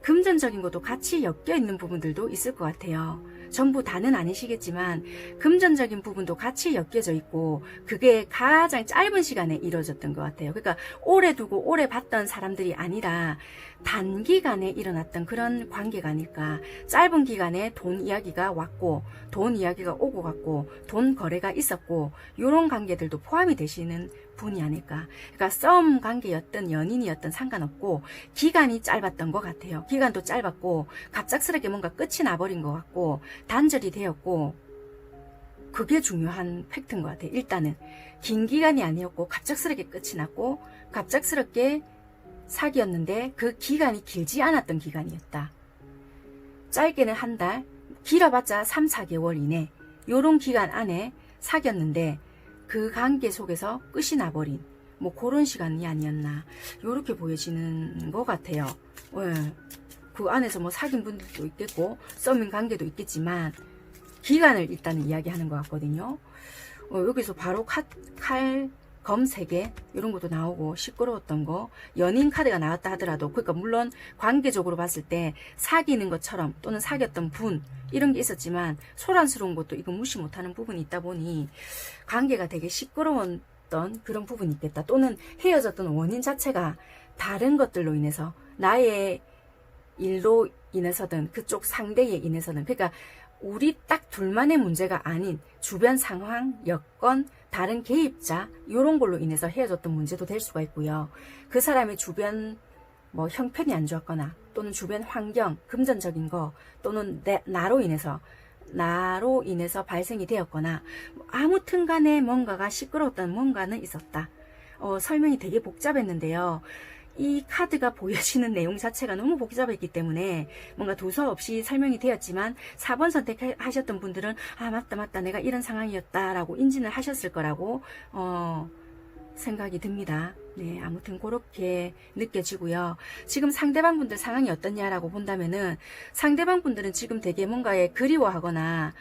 금전적인 것도 같이 엮여 있는 부분들도 있을 것 같아요. 전부 다는 아니시겠지만 금전적인 부분도 같이 엮여져 있고 그게 가장 짧은 시간에 이루어졌던 것 같아요. 그러니까 오래 두고 오래 봤던 사람들이 아니라 단기간에 일어났던 그런 관계가 아닐까. 짧은 기간에 돈 이야기가 왔고 돈 이야기가 오고 갔고 돈 거래가 있었고 이런 관계들도 포함이 되시는 분이 아닐까. 그러니까 썸 관계였던 연인이었던 상관없고 기간이 짧았던 것 같아요. 기간도 짧았고 갑작스럽게 뭔가 끝이 나버린 것 같고 단절이 되었고 그게 중요한 팩트인 것 같아요. 일단은 긴 기간이 아니었고 갑작스럽게 끝이 났고 갑작스럽게 사귀었는데 그 기간이 길지 않았던 기간이었다. 짧게는 한 달, 길어봤자 3, 4개월 이내 요런 기간 안에 사귀었는데 그 관계 속에서 끝이 나버린 뭐 그런 시간이 아니었나 요렇게 보여지는 것 같아요. 그 안에서 뭐 사귄 분들도 있겠고 썸인 관계도 있겠지만 기간을 일단은 이야기하는 것 같거든요. 여기서 바로 칼, 검 3개 이런 것도 나오고 시끄러웠던 거 연인 카드가 나왔다 하더라도 그러니까 물론 관계적으로 봤을 때 사귀는 것처럼 또는 사귀었던 분 이런 게 있었지만 소란스러운 것도 이거 무시 못하는 부분이 있다 보니 관계가 되게 시끄러웠던 그런 부분이 있겠다. 또는 헤어졌던 원인 자체가 다른 것들로 인해서 나의 일로 인해서든 그쪽 상대에 인해서든 그러니까 우리 딱 둘만의 문제가 아닌 주변 상황, 여건, 다른 개입자 이런 걸로 인해서 헤어졌던 문제도 될 수가 있고요. 그 사람의 주변 뭐 형편이 안 좋았거나 또는 주변 환경, 금전적인 거 또는 나로 인해서 발생이 되었거나 아무튼 간에 뭔가가 시끄러웠던 뭔가는 있었다. 설명이 되게 복잡했는데요. 이 카드가 보여지는 내용 자체가 너무 복잡했기 때문에 뭔가 두서없이 설명이 되었지만 4번 선택하셨던 분들은 아 맞다 내가 이런 상황이었다 라고 인지는 하셨을 거라고 생각이 듭니다. 네, 아무튼 그렇게 느껴지고요. 지금 상대방 분들 상황이 어떻냐라고 본다면은 상대방 분들은 지금 되게 뭔가에 그리워하거나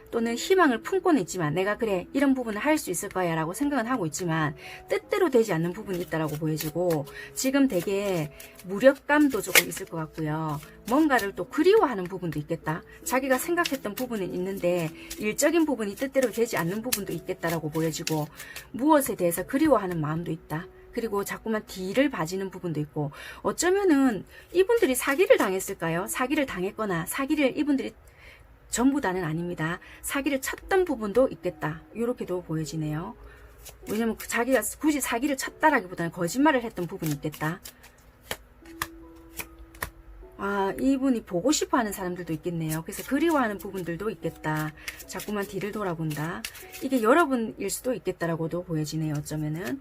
또는 희망을 품고는 있지만 내가 그래 이런 부분을 할 수 있을 거야 라고 생각은 하고 있지만 뜻대로 되지 않는 부분이 있다라고 보여지고 지금 되게 무력감도 조금 있을 것 같고요. 뭔가를 또 그리워하는 부분도 있겠다. 자기가 생각했던 부분은 있는데 일적인 부분이 뜻대로 되지 않는 부분도 있겠다라고 보여지고 무엇에 대해서 그리워하는 마음도 있다. 그리고 자꾸만 뒤를 봐지는 부분도 있고 어쩌면은 이분들이 사기를 당했을까요? 사기를 당했거나 사기를 이분들이 전부 다는 아닙니다. 사기를 쳤던 부분도 있겠다. 이렇게도 보여지네요. 왜냐면 자기가 굳이 사기를 쳤다라기보다는 거짓말을 했던 부분이 있겠다. 아, 이분이 보고 싶어 하는 사람들도 있겠네요. 그래서 그리워하는 부분들도 있겠다. 자꾸만 뒤를 돌아본다. 이게 여러분일 수도 있겠다라고도 보여지네요. 어쩌면은.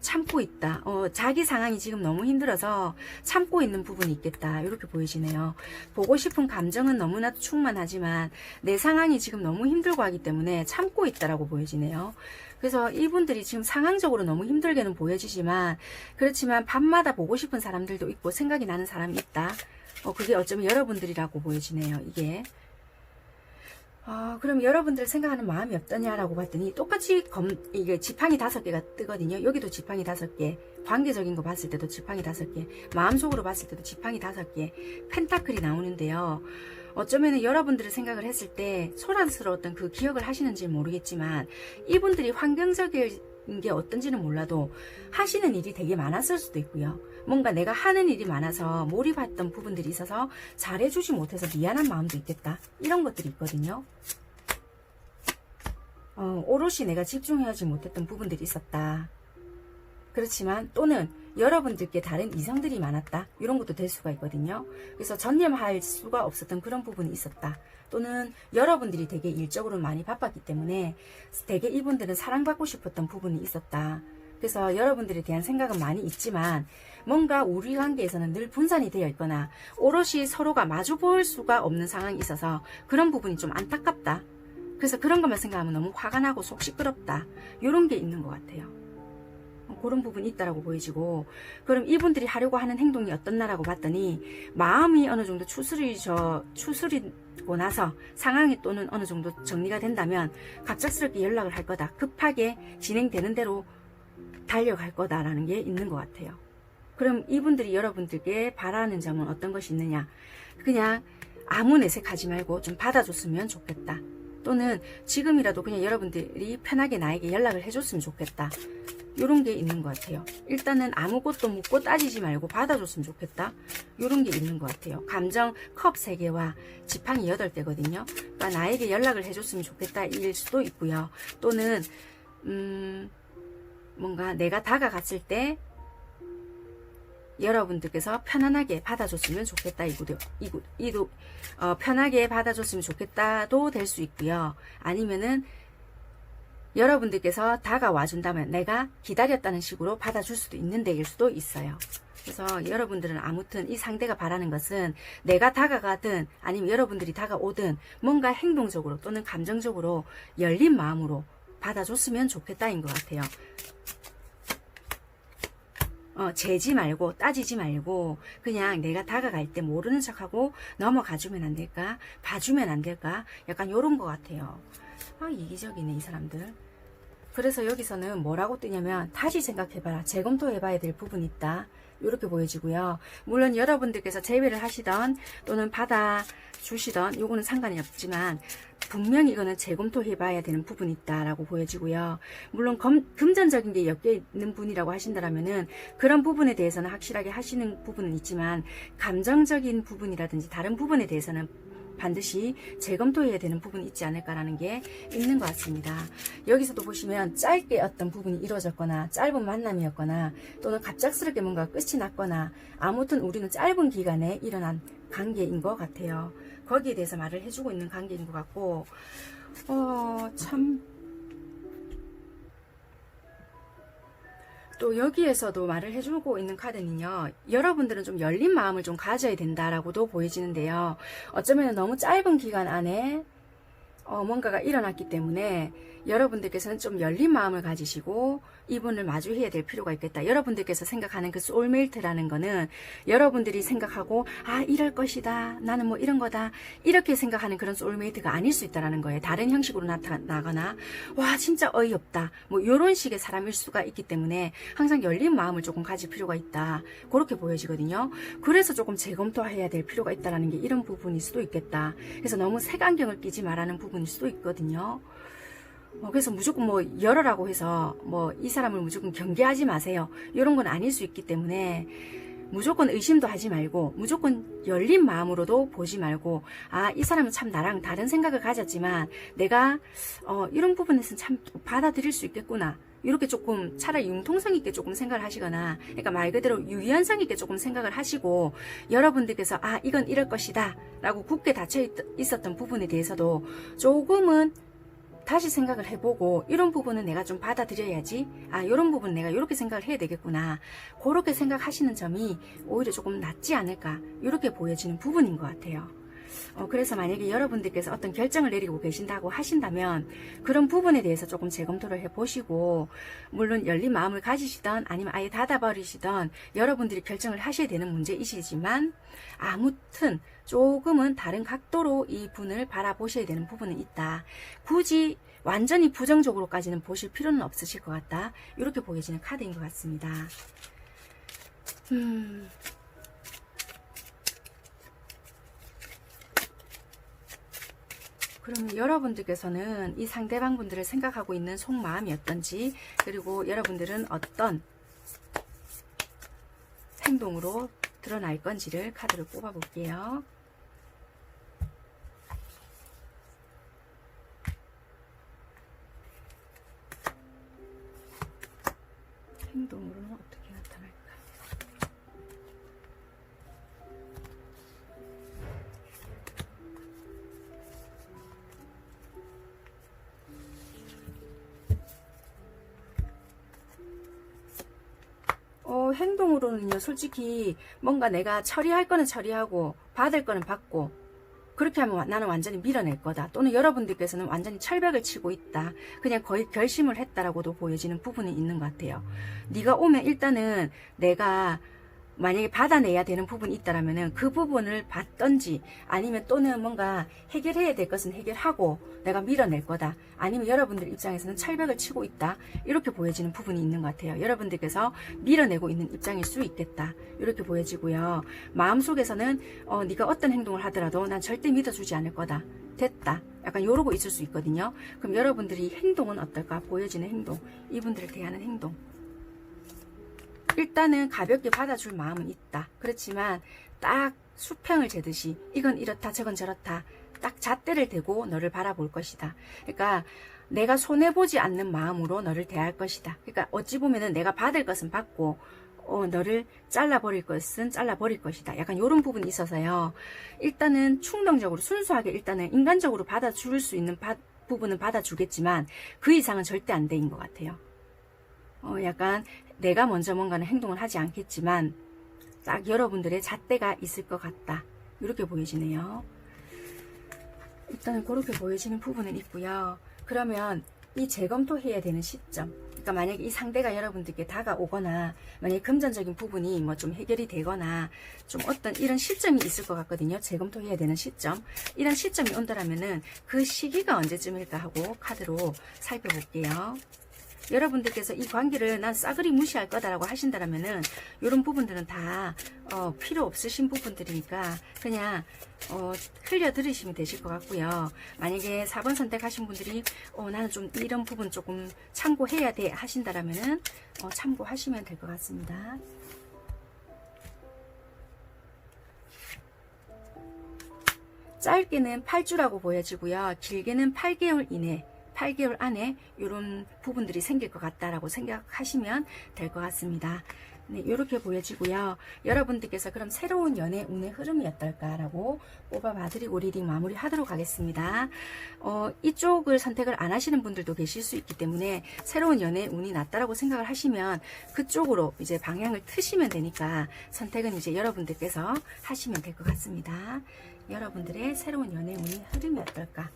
참고 있다. 자기 상황이 지금 너무 힘들어서 참고 있는 부분이 있겠다. 이렇게 보여지네요. 보고 싶은 감정은 너무나도 충만하지만 내 상황이 지금 너무 힘들고 하기 때문에 참고 있다라고 보여지네요. 그래서 이분들이 지금 상황적으로 너무 힘들게는 보여지지만 그렇지만 밤마다 보고 싶은 사람들도 있고 생각이 나는 사람이 있다. 그게 어쩌면 여러분들이라고 보여지네요. 이게. 그럼 여러분들 생각하는 마음이 어떠냐라고 봤더니 똑같이 이게 지팡이 5개가 뜨거든요. 여기도 지팡이 5개, 관계적인 거 봤을 때도 지팡이 5개, 마음속으로 봤을 때도 지팡이 5개, 펜타클이 나오는데요. 어쩌면 여러분들을 생각을 했을 때 소란스러웠던 그 기억을 하시는지 모르겠지만 이분들이 환경적인 게 어떤지는 몰라도 하시는 일이 되게 많았을 수도 있고요. 뭔가 내가 하는 일이 많아서 몰입했던 부분들이 있어서 잘해주지 못해서 미안한 마음도 있겠다. 이런 것들이 있거든요. 오롯이 내가 집중하지 못했던 부분들이 있었다. 그렇지만 또는 여러분들께 다른 이성들이 많았다. 이런 것도 될 수가 있거든요. 그래서 전념할 수가 없었던 그런 부분이 있었다. 또는 여러분들이 되게 일적으로 많이 바빴기 때문에 되게 이분들은 사랑받고 싶었던 부분이 있었다. 그래서 여러분들에 대한 생각은 많이 있지만 뭔가 우리 관계에서는 늘 분산이 되어 있거나 오롯이 서로가 마주 볼 수가 없는 상황이 있어서 그런 부분이 좀 안타깝다. 그래서 그런 것만 생각하면 너무 화가 나고 속 시끄럽다. 이런 게 있는 것 같아요. 그런 부분이 있다라고 보여지고 그럼 이분들이 하려고 하는 행동이 어떻나라고 봤더니 마음이 어느 정도 추스리고 나서 상황이 또는 어느 정도 정리가 된다면 갑작스럽게 연락을 할 거다. 급하게 진행되는 대로 달려갈 거다라는 게 있는 것 같아요. 그럼 이분들이 여러분들께 바라는 점은 어떤 것이 있느냐? 그냥 아무 내색하지 말고 좀 받아줬으면 좋겠다. 또는 지금이라도 그냥 여러분들이 편하게 나에게 연락을 해줬으면 좋겠다. 이런 게 있는 것 같아요. 일단은 아무것도 묻고 따지지 말고 받아줬으면 좋겠다. 이런 게 있는 것 같아요. 감정 컵 3개와 지팡이 8개거든요. 그러니까 나에게 연락을 해줬으면 좋겠다 일 수도 있고요. 또는 뭔가 내가 다가갔을 때 여러분들께서 편안하게 받아줬으면 좋겠다. 이도 편하게 받아줬으면 좋겠다도 될 수 있고요. 아니면은 여러분들께서 다가와 준다면 내가 기다렸다는 식으로 받아줄 수도 있는 데일 수도 있어요. 그래서 여러분들은 아무튼 이 상대가 바라는 것은 내가 다가가든 아니면 여러분들이 다가오든 뭔가 행동적으로 또는 감정적으로 열린 마음으로 받아줬으면 좋겠다인 것 같아요. 재지 말고 따지지 말고 그냥 내가 다가갈 때 모르는 척하고 넘어가주면 안 될까? 봐주면 안 될까? 약간 요런 것 같아요. 이기적이네 이 사람들. 그래서 여기서는 뭐라고 뜨냐면 다시 생각해봐라. 재검토해봐야 될 부분이 있다. 이렇게 보여지고요. 물론 여러분들께서 제외를 하시던 또는 받아주시던 요거는 상관이 없지만 분명히 이거는 재검토해봐야 되는 부분이 있다라고 보여지고요. 물론 금전적인 게 엮여 있는 분이라고 하신다면은 그런 부분에 대해서는 확실하게 하시는 부분은 있지만 감정적인 부분이라든지 다른 부분에 대해서는 반드시 재검토해야 되는 부분이 있지 않을까라는 게 있는 것 같습니다. 여기서도 보시면 짧게 어떤 부분이 이루어졌거나 짧은 만남이었거나 또는 갑작스럽게 뭔가 끝이 났거나 아무튼 우리는 짧은 기간에 일어난 관계인 것 같아요. 거기에 대해서 말을 해주고 있는 관계인 것 같고 참 또 여기에서도 말을 해주고 있는 카드는요, 여러분들은 좀 열린 마음을 좀 가져야 된다라고도 보여지는데요. 어쩌면 너무 짧은 기간 안에 뭔가가 일어났기 때문에 여러분들께서는 좀 열린 마음을 가지시고 이분을 마주해야 될 필요가 있겠다. 여러분들께서 생각하는 그 소울메이트라는 거는 여러분들이 생각하고 이럴 것이다, 나는 뭐 이런 거다, 이렇게 생각하는 그런 소울메이트가 아닐 수 있다는 거예요. 다른 형식으로 나타나거나 와 진짜 어이없다, 뭐 이런 식의 사람일 수가 있기 때문에 항상 열린 마음을 조금 가질 필요가 있다, 그렇게 보여지거든요. 그래서 조금 재검토해야 될 필요가 있다는 게 이런 부분일 수도 있겠다. 그래서 너무 색안경을 끼지 말라는 부분일 수도 있거든요. 그래서 무조건 뭐 열어라고 해서 뭐 이 사람을 무조건 경계하지 마세요, 이런 건 아닐 수 있기 때문에 무조건 의심도 하지 말고 무조건 열린 마음으로도 보지 말고 이 사람은 참 나랑 다른 생각을 가졌지만 내가 이런 부분에서는 참 받아들일 수 있겠구나, 이렇게 조금 차라리 융통성 있게 조금 생각을 하시거나, 그러니까 말 그대로 유연성 있게 조금 생각을 하시고 여러분들께서 이건 이럴 것이다 라고 굳게 닫혀 있었던 부분에 대해서도 조금은 다시 생각을 해보고 이런 부분은 내가 좀 받아들여야지, 이런 부분 내가 이렇게 생각을 해야 되겠구나, 그렇게 생각하시는 점이 오히려 조금 낫지 않을까, 이렇게 보여지는 부분인 것 같아요. 그래서 만약에 여러분들께서 어떤 결정을 내리고 계신다고 하신다면 그런 부분에 대해서 조금 재검토를 해보시고, 물론 열린 마음을 가지시던 아니면 아예 닫아버리시던 여러분들이 결정을 하셔야 되는 문제이시지만 아무튼 조금은 다른 각도로 이 분을 바라보셔야 되는 부분은 있다. 굳이 완전히 부정적으로까지는 보실 필요는 없으실 것 같다, 이렇게 보여지는 카드인 것 같습니다. 그러면 여러분들께서는 이 상대방 분들을 생각하고 있는 속마음이 어떤지, 그리고 여러분들은 어떤 행동으로 드러날 건지를 카드를 뽑아 볼게요. 행동으로는 어떻게 나타날까? 행동으로는요, 솔직히 뭔가 내가 처리할 거는 처리하고 받을 거는 받고, 그렇게 하면 나는 완전히 밀어낼 거다, 또는 여러분들께서는 완전히 철벽을 치고 있다, 그냥 거의 결심을 했다라고도 보여지는 부분이 있는 것 같아요. 네가 오면 일단은 내가 만약에 받아내야 되는 부분이 있다라면은 그 부분을 받던지, 아니면 또는 뭔가 해결해야 될 것은 해결하고 내가 밀어낼 거다, 아니면 여러분들 입장에서는 철벽을 치고 있다, 이렇게 보여지는 부분이 있는 것 같아요. 여러분들께서 밀어내고 있는 입장일 수 있겠다, 이렇게 보여지고요. 마음속에서는 네가 어떤 행동을 하더라도 난 절대 믿어주지 않을 거다, 됐다, 약간 요러고 있을 수 있거든요. 그럼 여러분들이 행동은 어떨까? 보여지는 행동, 이분들을 대하는 행동, 일단은 가볍게 받아줄 마음은 있다. 그렇지만 딱 수평을 재듯이 이건 이렇다 저건 저렇다 딱 잣대를 대고 너를 바라볼 것이다. 그러니까 내가 손해보지 않는 마음으로 너를 대할 것이다. 그러니까 어찌 보면은 내가 받을 것은 받고 너를 잘라버릴 것은 잘라버릴 것이다. 약간 이런 부분이 있어서요. 일단은 충동적으로 순수하게 일단은 인간적으로 받아줄 수 있는 부분은 받아주겠지만 그 이상은 절대 안 돼인 것 같아요. 약간 내가 먼저 뭔가는 행동을 하지 않겠지만 딱 여러분들의 잣대가 있을 것 같다, 이렇게 보여지네요. 일단은 그렇게 보여지는 부분은 있고요. 그러면 이 재검토해야 되는 시점, 그러니까 만약에 이 상대가 여러분들께 다가오거나 만약에 금전적인 부분이 뭐 좀 해결이 되거나 좀 어떤 이런 시점이 있을 것 같거든요. 재검토해야 되는 시점, 이런 시점이 온다라면은 그 시기가 언제쯤일까 하고 카드로 살펴볼게요. 여러분들께서 이 관계를 난 싸그리 무시할 거다라고 하신다라면은 이런 부분들은 다 필요 없으신 부분들이니까 그냥 흘려 들으시면 되실 것 같고요. 만약에 4번 선택하신 분들이 나는 좀 이런 부분 조금 참고해야 돼 하신다라면은 참고하시면 될 것 같습니다. 짧게는 8주라고 보여지고요. 길게는 8개월 이내, 8개월 안에 이런 부분들이 생길 것 같다라고 생각하시면 될 것 같습니다. 네, 이렇게 보여지고요. 여러분들께서 그럼 새로운 연애 운의 흐름이 어떨까라고 뽑아봐드리고 리딩 마무리 하도록 하겠습니다. 이쪽을 선택을 안 하시는 분들도 계실 수 있기 때문에 새로운 연애 운이 낫다라고 생각을 하시면 그쪽으로 이제 방향을 트시면 되니까 선택은 이제 여러분들께서 하시면 될 것 같습니다. 여러분들의 새로운 연애 운의 흐름이 어떨까?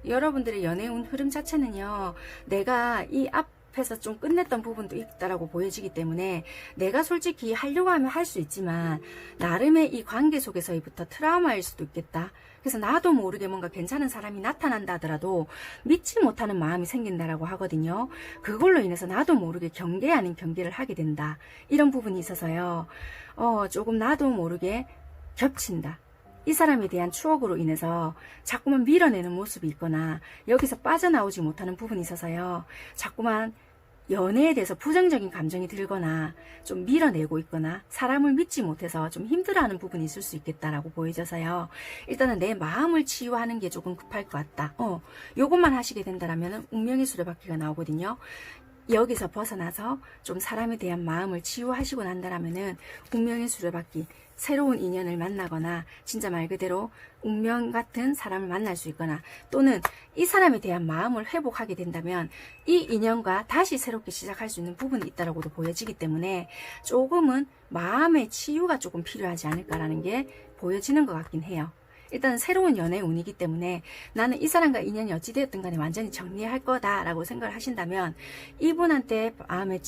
여러분들의 연애운 흐름 자체는요, 내가 이 앞에서 좀 끝냈던 부분도 있다라고 보여지기 때문에 내가 솔직히 하려고 하면 할 수 있지만 나름의 이 관계 속에서부터 트라우마일 수도 있겠다. 그래서 나도 모르게 뭔가 괜찮은 사람이 나타난다 하더라도 믿지 못하는 마음이 생긴다라고 하거든요. 그걸로 인해서 나도 모르게 경계 아닌 경계를 하게 된다. 이런 부분이 있어서요. 조금 나도 모르게 겹친다. 이 사람에 대한 추억으로 인해서 자꾸만 밀어내는 모습이 있거나 여기서 빠져나오지 못하는 부분이 있어서요. 자꾸만 연애에 대해서 부정적인 감정이 들거나 좀 밀어내고 있거나 사람을 믿지 못해서 좀 힘들어하는 부분이 있을 수 있겠다라고 보여져서요. 일단은 내 마음을 치유하는 게 조금 급할 것 같다. 요것만 하시게 된다면 운명의 수레바퀴가 나오거든요. 여기서 벗어나서 좀 사람에 대한 마음을 치유하시고 난다라면은 운명의 수레바퀴, 새로운 인연을 만나거나 진짜 말 그대로 운명 같은 사람을 만날 수 있거나 또는 이 사람에 대한 마음을 회복하게 된다면 이 인연과 다시 새롭게 시작할 수 있는 부분이 있다라고도 보여지기 때문에 조금은 마음의 치유가 조금 필요하지 않을까라는 게 보여지는 것 같긴 해요. 일단 새로운 연애 운이기 때문에 나는 이 사람과 인연이 어찌되었든 간에 완전히 정리할 거다라고 생각을 하신다면 이분한테 마음의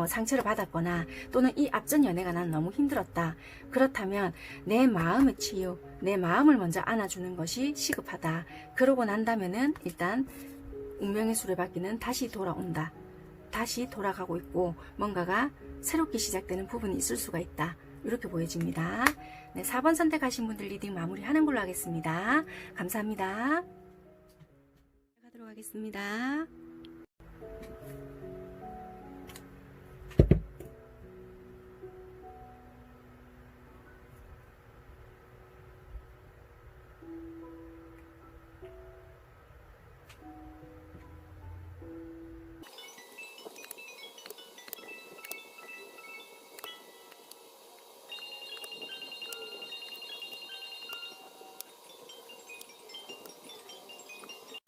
상처를 받았거나 또는 이 앞전 연애가 난 너무 힘들었다. 그렇다면 내 마음의 치유, 내 마음을 먼저 안아주는 것이 시급하다. 그러고 난다면은 일단 운명의 수레바퀴는 다시 돌아온다. 다시 돌아가고 있고 뭔가가 새롭게 시작되는 부분이 있을 수가 있다. 이렇게 보여집니다. 네, 4번 선택하신 분들 리딩 마무리하는 걸로 하겠습니다. 감사합니다. 가도록 하겠습니다.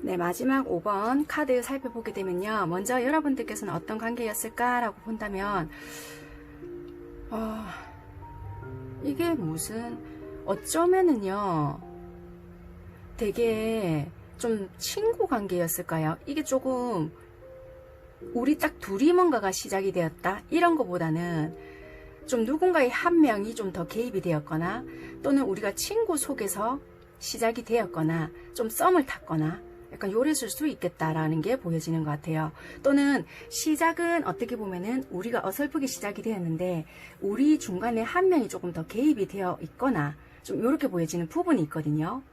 네, 마지막 5번 카드 살펴보게 되면요. 먼저 여러분들께서는 어떤 관계였을까라고 본다면 이게 무슨 어쩌면은요 되게 좀 친구 관계였을까요? 이게 조금 우리 딱 둘이 뭔가가 시작이 되었다 이런 거보다는 좀 누군가의 한 명이 좀 더 개입이 되었거나 또는 우리가 친구 속에서 시작이 되었거나 좀 썸을 탔거나 약간 요랬을 수 있겠다라는 게 보여지는 것 같아요. 또는 시작은 어떻게 보면은 우리가 어설프게 시작이 되었는데 우리 중간에 한 명이 조금 더 개입이 되어 있거나 좀 이렇게 보여지는 부분이 있거든요.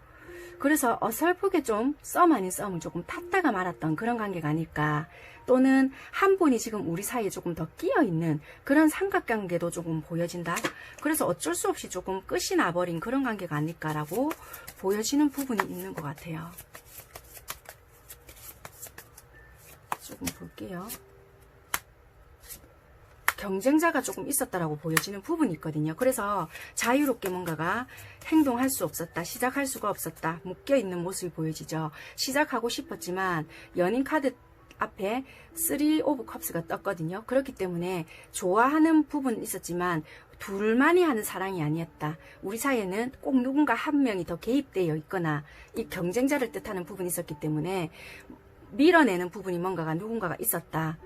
그래서 어설프게 좀 썸 아닌 썸을 조금 탔다가 말았던 그런 관계가 아닐까. 또는 한 분이 지금 우리 사이에 조금 더 끼어 있는 그런 삼각관계도 조금 보여진다. 그래서 어쩔 수 없이 조금 끝이 나버린 그런 관계가 아닐까라고 보여지는 부분이 있는 것 같아요. 조금 볼게요. 경쟁자가 조금 있었다라고 보여지는 부분이 있거든요. 그래서 자유롭게 뭔가가 행동할 수 없었다. 시작할 수가 없었다. 묶여있는 모습이 보여지죠. 시작하고 싶었지만 연인 카드 앞에 3 오브 컵스가 떴거든요. 그렇기 때문에 좋아하는 부분은 있었지만 둘만이 하는 사랑이 아니었다. 우리 사이에는 꼭 누군가 한 명이 더 개입되어 있거나 이 경쟁자를 뜻하는 부분이 있었기 때문에 밀어내는 부분이 뭔가가 누군가가 있었다.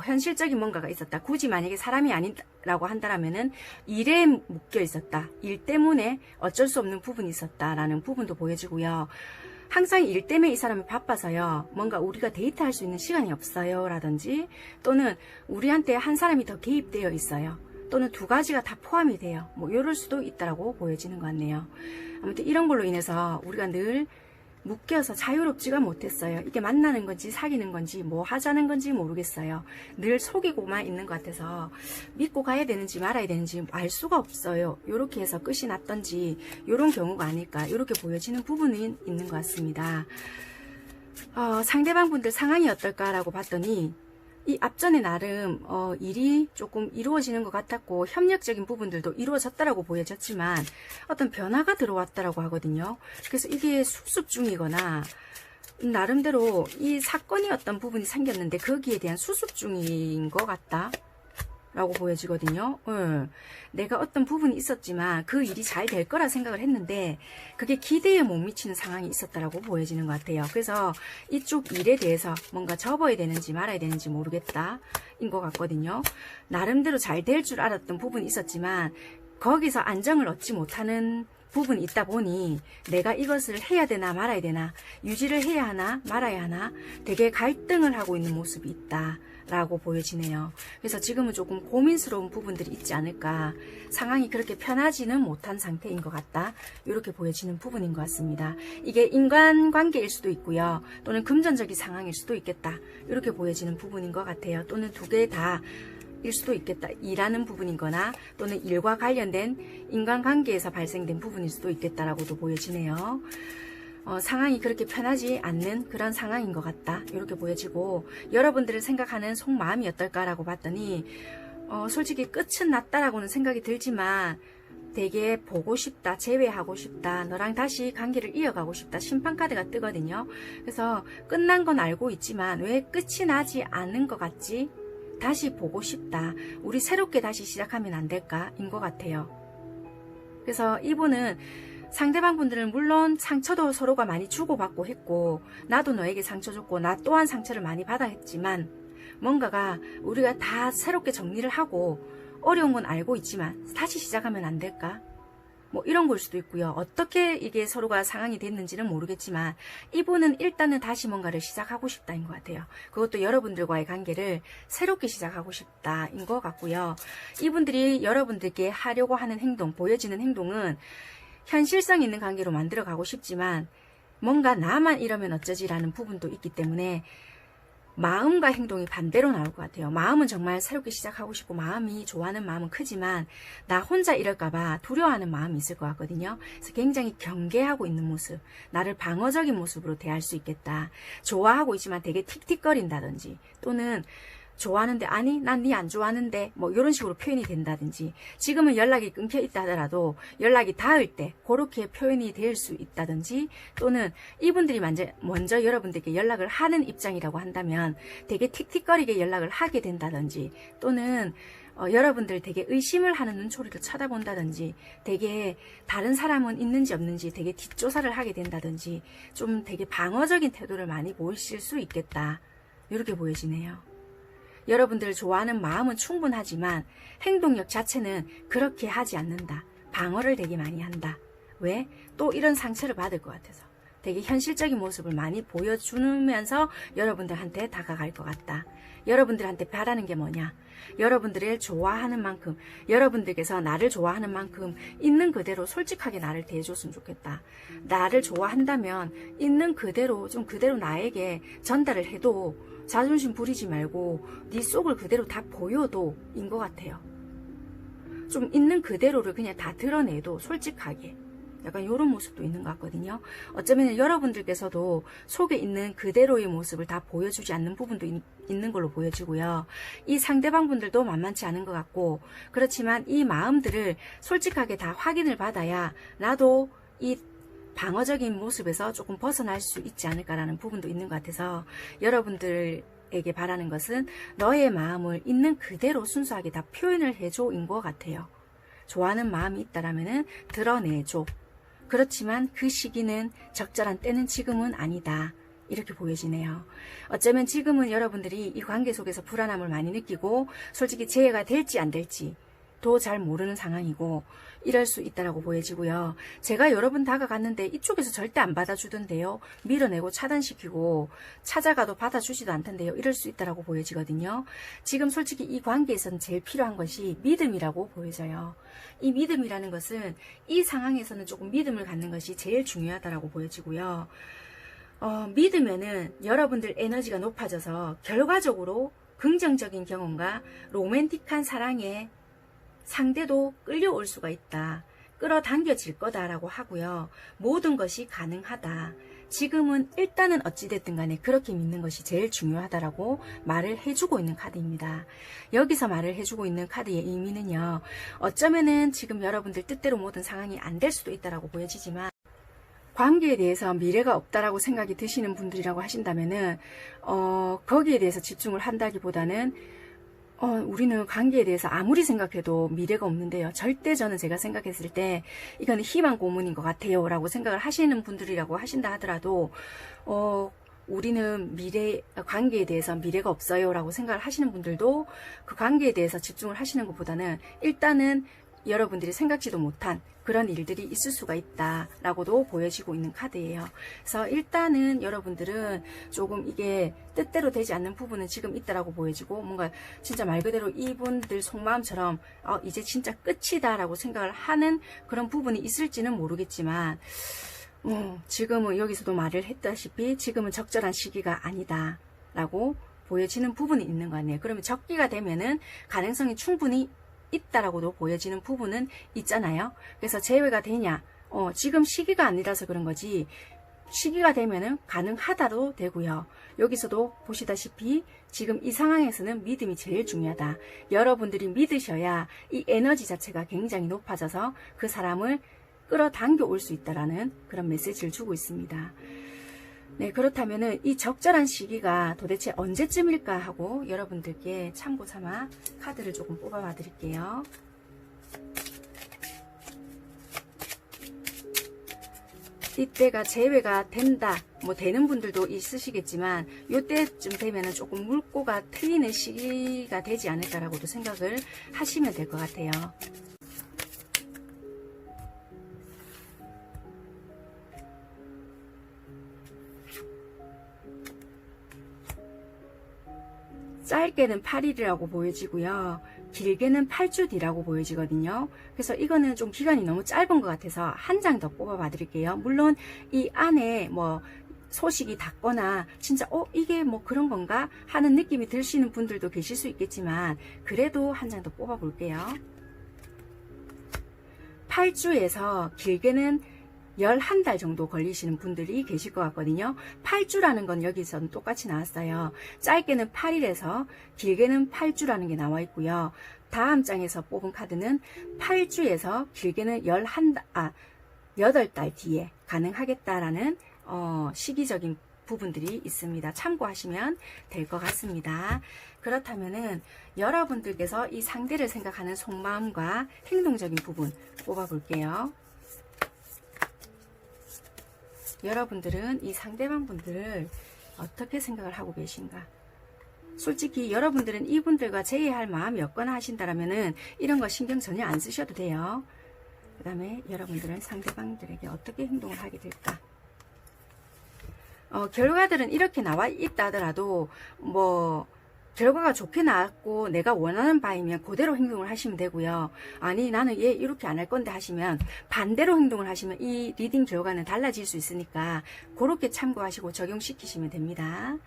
현실적인 뭔가가 있었다. 굳이 만약에 사람이 아니라고 한다면은 일에 묶여 있었다. 일 때문에 어쩔 수 없는 부분이 있었다라는 부분도 보여지고요. 항상 일 때문에 이 사람이 바빠서요. 뭔가 우리가 데이트할 수 있는 시간이 없어요. 라든지 또는 우리한테 한 사람이 더 개입되어 있어요. 또는 두 가지가 다 포함이 돼요. 뭐 이럴 수도 있다라고 보여지는 것 같네요. 아무튼 이런 걸로 인해서 우리가 늘 묶여서 자유롭지가 못했어요. 이게 만나는 건지 사귀는 건지 뭐 하자는 건지 모르겠어요. 늘 속이고만 있는 것 같아서 믿고 가야 되는지 말아야 되는지 알 수가 없어요. 이렇게 해서 끝이 났던지 이런 경우가 아닐까 이렇게 보여지는 부분이 있는 것 같습니다. 상대방 분들 상황이 어떨까라고 봤더니 이 앞전에 나름 일이 조금 이루어지는 것 같았고 협력적인 부분들도 이루어졌다라고 보여졌지만 어떤 변화가 들어왔다라고 하거든요. 그래서 이게 수습 중이거나 나름대로 이 사건이 어떤 부분이 생겼는데 거기에 대한 수습 중인 것 같다 라고 보여지거든요. 내가 어떤 부분이 있었지만 그 일이 잘 될 거라 생각을 했는데 그게 기대에 못 미치는 상황이 있었다라고 보여지는 것 같아요. 그래서 이쪽 일에 대해서 뭔가 접어야 되는지 말아야 되는지 모르겠다 인 것 같거든요. 나름대로 잘 될 줄 알았던 부분이 있었지만 거기서 안정을 얻지 못하는 부분이 있다 보니 내가 이것을 해야 되나 말아야 되나 유지를 해야 하나 말아야 하나 되게 갈등을 하고 있는 모습이 있다 라고 보여지네요. 그래서 지금은 조금 고민스러운 부분들이 있지 않을까, 상황이 그렇게 편하지는 못한 상태인 것 같다 이렇게 보여지는 부분인 것 같습니다. 이게 인간관계일 수도 있고요, 또는 금전적인 상황일 수도 있겠다 이렇게 보여지는 부분인 것 같아요. 또는 두 개 다 일 수도 있겠다. 일하는 부분인 거나 또는 일과 관련된 인간관계에서 발생된 부분일 수도 있겠다라고도 보여지네요. 상황이 그렇게 편하지 않는 그런 상황인 것 같다 이렇게 보여지고, 여러분들을 생각하는 속마음이 어떨까라고 봤더니 솔직히 끝은 났다라고는 생각이 들지만 되게 보고 싶다, 재회하고 싶다, 너랑 다시 관계를 이어가고 싶다 심판카드가 뜨거든요. 그래서 끝난 건 알고 있지만 왜 끝이 나지 않은 것 같지? 다시 보고 싶다, 우리 새롭게 다시 시작하면 안 될까 인 것 같아요. 그래서 이분은 상대방 분들은 물론 상처도 서로가 많이 주고받고 했고 나도 너에게 상처 줬고 나 또한 상처를 많이 받아 했지만 뭔가가 우리가 다 새롭게 정리를 하고 어려운 건 알고 있지만 다시 시작하면 안 될까? 뭐 이런 걸 수도 있고요. 어떻게 이게 서로가 상황이 됐는지는 모르겠지만 이분은 일단은 다시 뭔가를 시작하고 싶다인 것 같아요. 그것도 여러분들과의 관계를 새롭게 시작하고 싶다인 것 같고요. 이분들이 여러분들께 하려고 하는 행동, 보여지는 행동은 현실성 있는 관계로 만들어 가고 싶지만 뭔가 나만 이러면 어쩌지라는 부분도 있기 때문에 마음과 행동이 반대로 나올 것 같아요. 마음은 정말 새롭게 시작하고 싶고 마음이 좋아하는 마음은 크지만 나 혼자 이럴까봐 두려워하는 마음이 있을 것 같거든요. 그래서 굉장히 경계하고 있는 모습, 나를 방어적인 모습으로 대할 수 있겠다. 좋아하고 있지만 되게 틱틱거린다든지 또는 좋아하는데 아니 난 니 안 좋아하는데 뭐 이런 식으로 표현이 된다든지, 지금은 연락이 끊겨 있다 하더라도 연락이 닿을 때 그렇게 표현이 될 수 있다든지, 또는 이분들이 먼저 여러분들께 연락을 하는 입장이라고 한다면 되게 틱틱거리게 연락을 하게 된다든지, 또는 여러분들 되게 의심을 하는 눈초리를 쳐다본다든지, 되게 다른 사람은 있는지 없는지 되게 뒷조사를 하게 된다든지, 좀 되게 방어적인 태도를 많이 보이실 수 있겠다 이렇게 보여지네요. 여러분들 좋아하는 마음은 충분하지만 행동력 자체는 그렇게 하지 않는다. 방어를 되게 많이 한다. 왜? 또 이런 상처를 받을 것 같아서 되게 현실적인 모습을 많이 보여주면서 여러분들한테 다가갈 것 같다. 여러분들한테 바라는 게 뭐냐? 여러분들을 좋아하는 만큼, 여러분들께서 나를 좋아하는 만큼 있는 그대로 솔직하게 나를 대해줬으면 좋겠다. 나를 좋아한다면 있는 그대로 좀 그대로 나에게 전달을 해도 자존심 부리지 말고 네 속을 그대로 다 보여도 인 것 같아요. 좀 있는 그대로를 그냥 다 드러내도 솔직하게 약간 이런 모습도 있는 것 같거든요. 어쩌면 여러분들께서도 속에 있는 그대로의 모습을 다 보여주지 않는 부분도 있는 걸로 보여지고요. 이 상대방 분들도 만만치 않은 것 같고, 그렇지만 이 마음들을 솔직하게 다 확인을 받아야 나도 이 방어적인 모습에서 조금 벗어날 수 있지 않을까라는 부분도 있는 것 같아서 여러분들에게 바라는 것은 너의 마음을 있는 그대로 순수하게 다 표현을 해줘인 것 같아요. 좋아하는 마음이 있다라면은 드러내줘. 그렇지만 그 시기는 적절한 때는 지금은 아니다. 이렇게 보여지네요. 어쩌면 지금은 여러분들이 이 관계 속에서 불안함을 많이 느끼고 솔직히 재해가 될지 안 될지 도 잘 모르는 상황이고 이럴 수 있다라고 보여지고요. 제가 여러 번 다가갔는데 이쪽에서 절대 안 받아주던데요. 밀어내고 차단시키고 찾아가도 받아주지도 않던데요. 이럴 수 있다라고 보여지거든요. 지금 솔직히 이 관계에서는 제일 필요한 것이 믿음이라고 보여져요. 이 믿음이라는 것은 이 상황에서는 조금 믿음을 갖는 것이 제일 중요하다라고 보여지고요. 믿으면은 여러분들 에너지가 높아져서 결과적으로 긍정적인 경험과 로맨틱한 사랑에 상대도 끌려올 수가 있다. 끌어당겨질 거다라고 하고요. 모든 것이 가능하다. 지금은 일단은 어찌됐든 간에 그렇게 믿는 것이 제일 중요하다라고 말을 해주고 있는 카드입니다. 여기서 말을 해주고 있는 카드의 의미는요. 어쩌면은 지금 여러분들 뜻대로 모든 상황이 안 될 수도 있다라고 보여지지만 관계에 대해서 미래가 없다라고 생각이 드시는 분들이라고 하신다면은 거기에 대해서 집중을 한다기보다는 우리는 관계에 대해서 아무리 생각해도 미래가 없는데요. 절대 저는 제가 생각했을 때 이거는 희망 고문인 것 같아요 라고 생각을 하시는 분들이라고 하신다 하더라도 우리는 관계에 대해서 미래가 없어요 라고 생각을 하시는 분들도 그 관계에 대해서 집중을 하시는 것보다는 일단은 여러분들이 생각지도 못한 그런 일들이 있을 수가 있다라고도 보여지고 있는 카드예요. 그래서 일단은 여러분들은 조금 이게 뜻대로 되지 않는 부분은 지금 있다라고 보여지고 뭔가 진짜 말 그대로 이분들 속마음처럼 이제 진짜 끝이다라고 생각을 하는 그런 부분이 있을지는 모르겠지만 지금은 여기서도 말을 했다시피 지금은 적절한 시기가 아니다 라고 보여지는 부분이 있는 거 아니에요. 그러면 적기가 되면은 가능성이 충분히 있다라고도 보여지는 부분은 있잖아요. 그래서 제외가 되냐? 지금 시기가 아니라서 그런 거지. 시기가 되면은 가능하다도 되고요. 여기서도 보시다시피 지금 이 상황에서는 믿음이 제일 중요하다. 여러분들이 믿으셔야 이 에너지 자체가 굉장히 높아져서 그 사람을 끌어당겨 올 수 있다라는 그런 메시지를 주고 있습니다. 네, 그렇다면은 이 적절한 시기가 도대체 언제쯤일까 하고 여러분들께 참고 삼아 카드를 조금 뽑아봐 드릴게요. 이때가 제외가 된다, 되는 분들도 있으시겠지만 요때쯤 되면은 조금 물꼬가 트이는 시기가 되지 않을까라고도 생각을 하시면 될 것 같아요. 짧게는 8일이라고 보여지고요. 길게는 8주 뒤라고 보여지거든요. 그래서 이거는 좀 기간이 너무 짧은 것 같아서 한 장 더 뽑아봐 드릴게요. 물론 이 안에 소식이 닿거나 진짜 이게 그런 건가 하는 느낌이 드시는 분들도 계실 수 있겠지만 그래도 한 장 더 뽑아 볼게요. 8주에서 길게는 11달 정도 걸리시는 분들이 계실 것 같거든요. 8주라는 건 여기서는 똑같이 나왔어요. 짧게는 8일에서 길게는 8주라는 게 나와 있고요. 다음 장에서 뽑은 카드는 8주에서 길게는 8달 뒤에 가능하겠다라는 시기적인 부분들이 있습니다. 참고하시면 될 것 같습니다. 그렇다면은 여러분들께서 이 상대를 생각하는 속마음과 행동적인 부분 뽑아볼게요. 여러분들은 이 상대방 분들을 어떻게 생각을 하고 계신가? 솔직히 여러분들은 이분들과 재회할 마음이 없거나 하신다면은 이런 거 신경 전혀 안 쓰셔도 돼요. 그 다음에 여러분들은 상대방들에게 어떻게 행동을 하게 될까? 결과들은 이렇게 나와 있다 하더라도 결과가 좋게 나왔고 내가 원하는 바이면 그대로 행동을 하시면 되고요. 아니 나는 얘 이렇게 안 할 건데 하시면 반대로 행동을 하시면 이 리딩 결과는 달라질 수 있으니까 그렇게 참고하시고 적용시키시면 됩니다.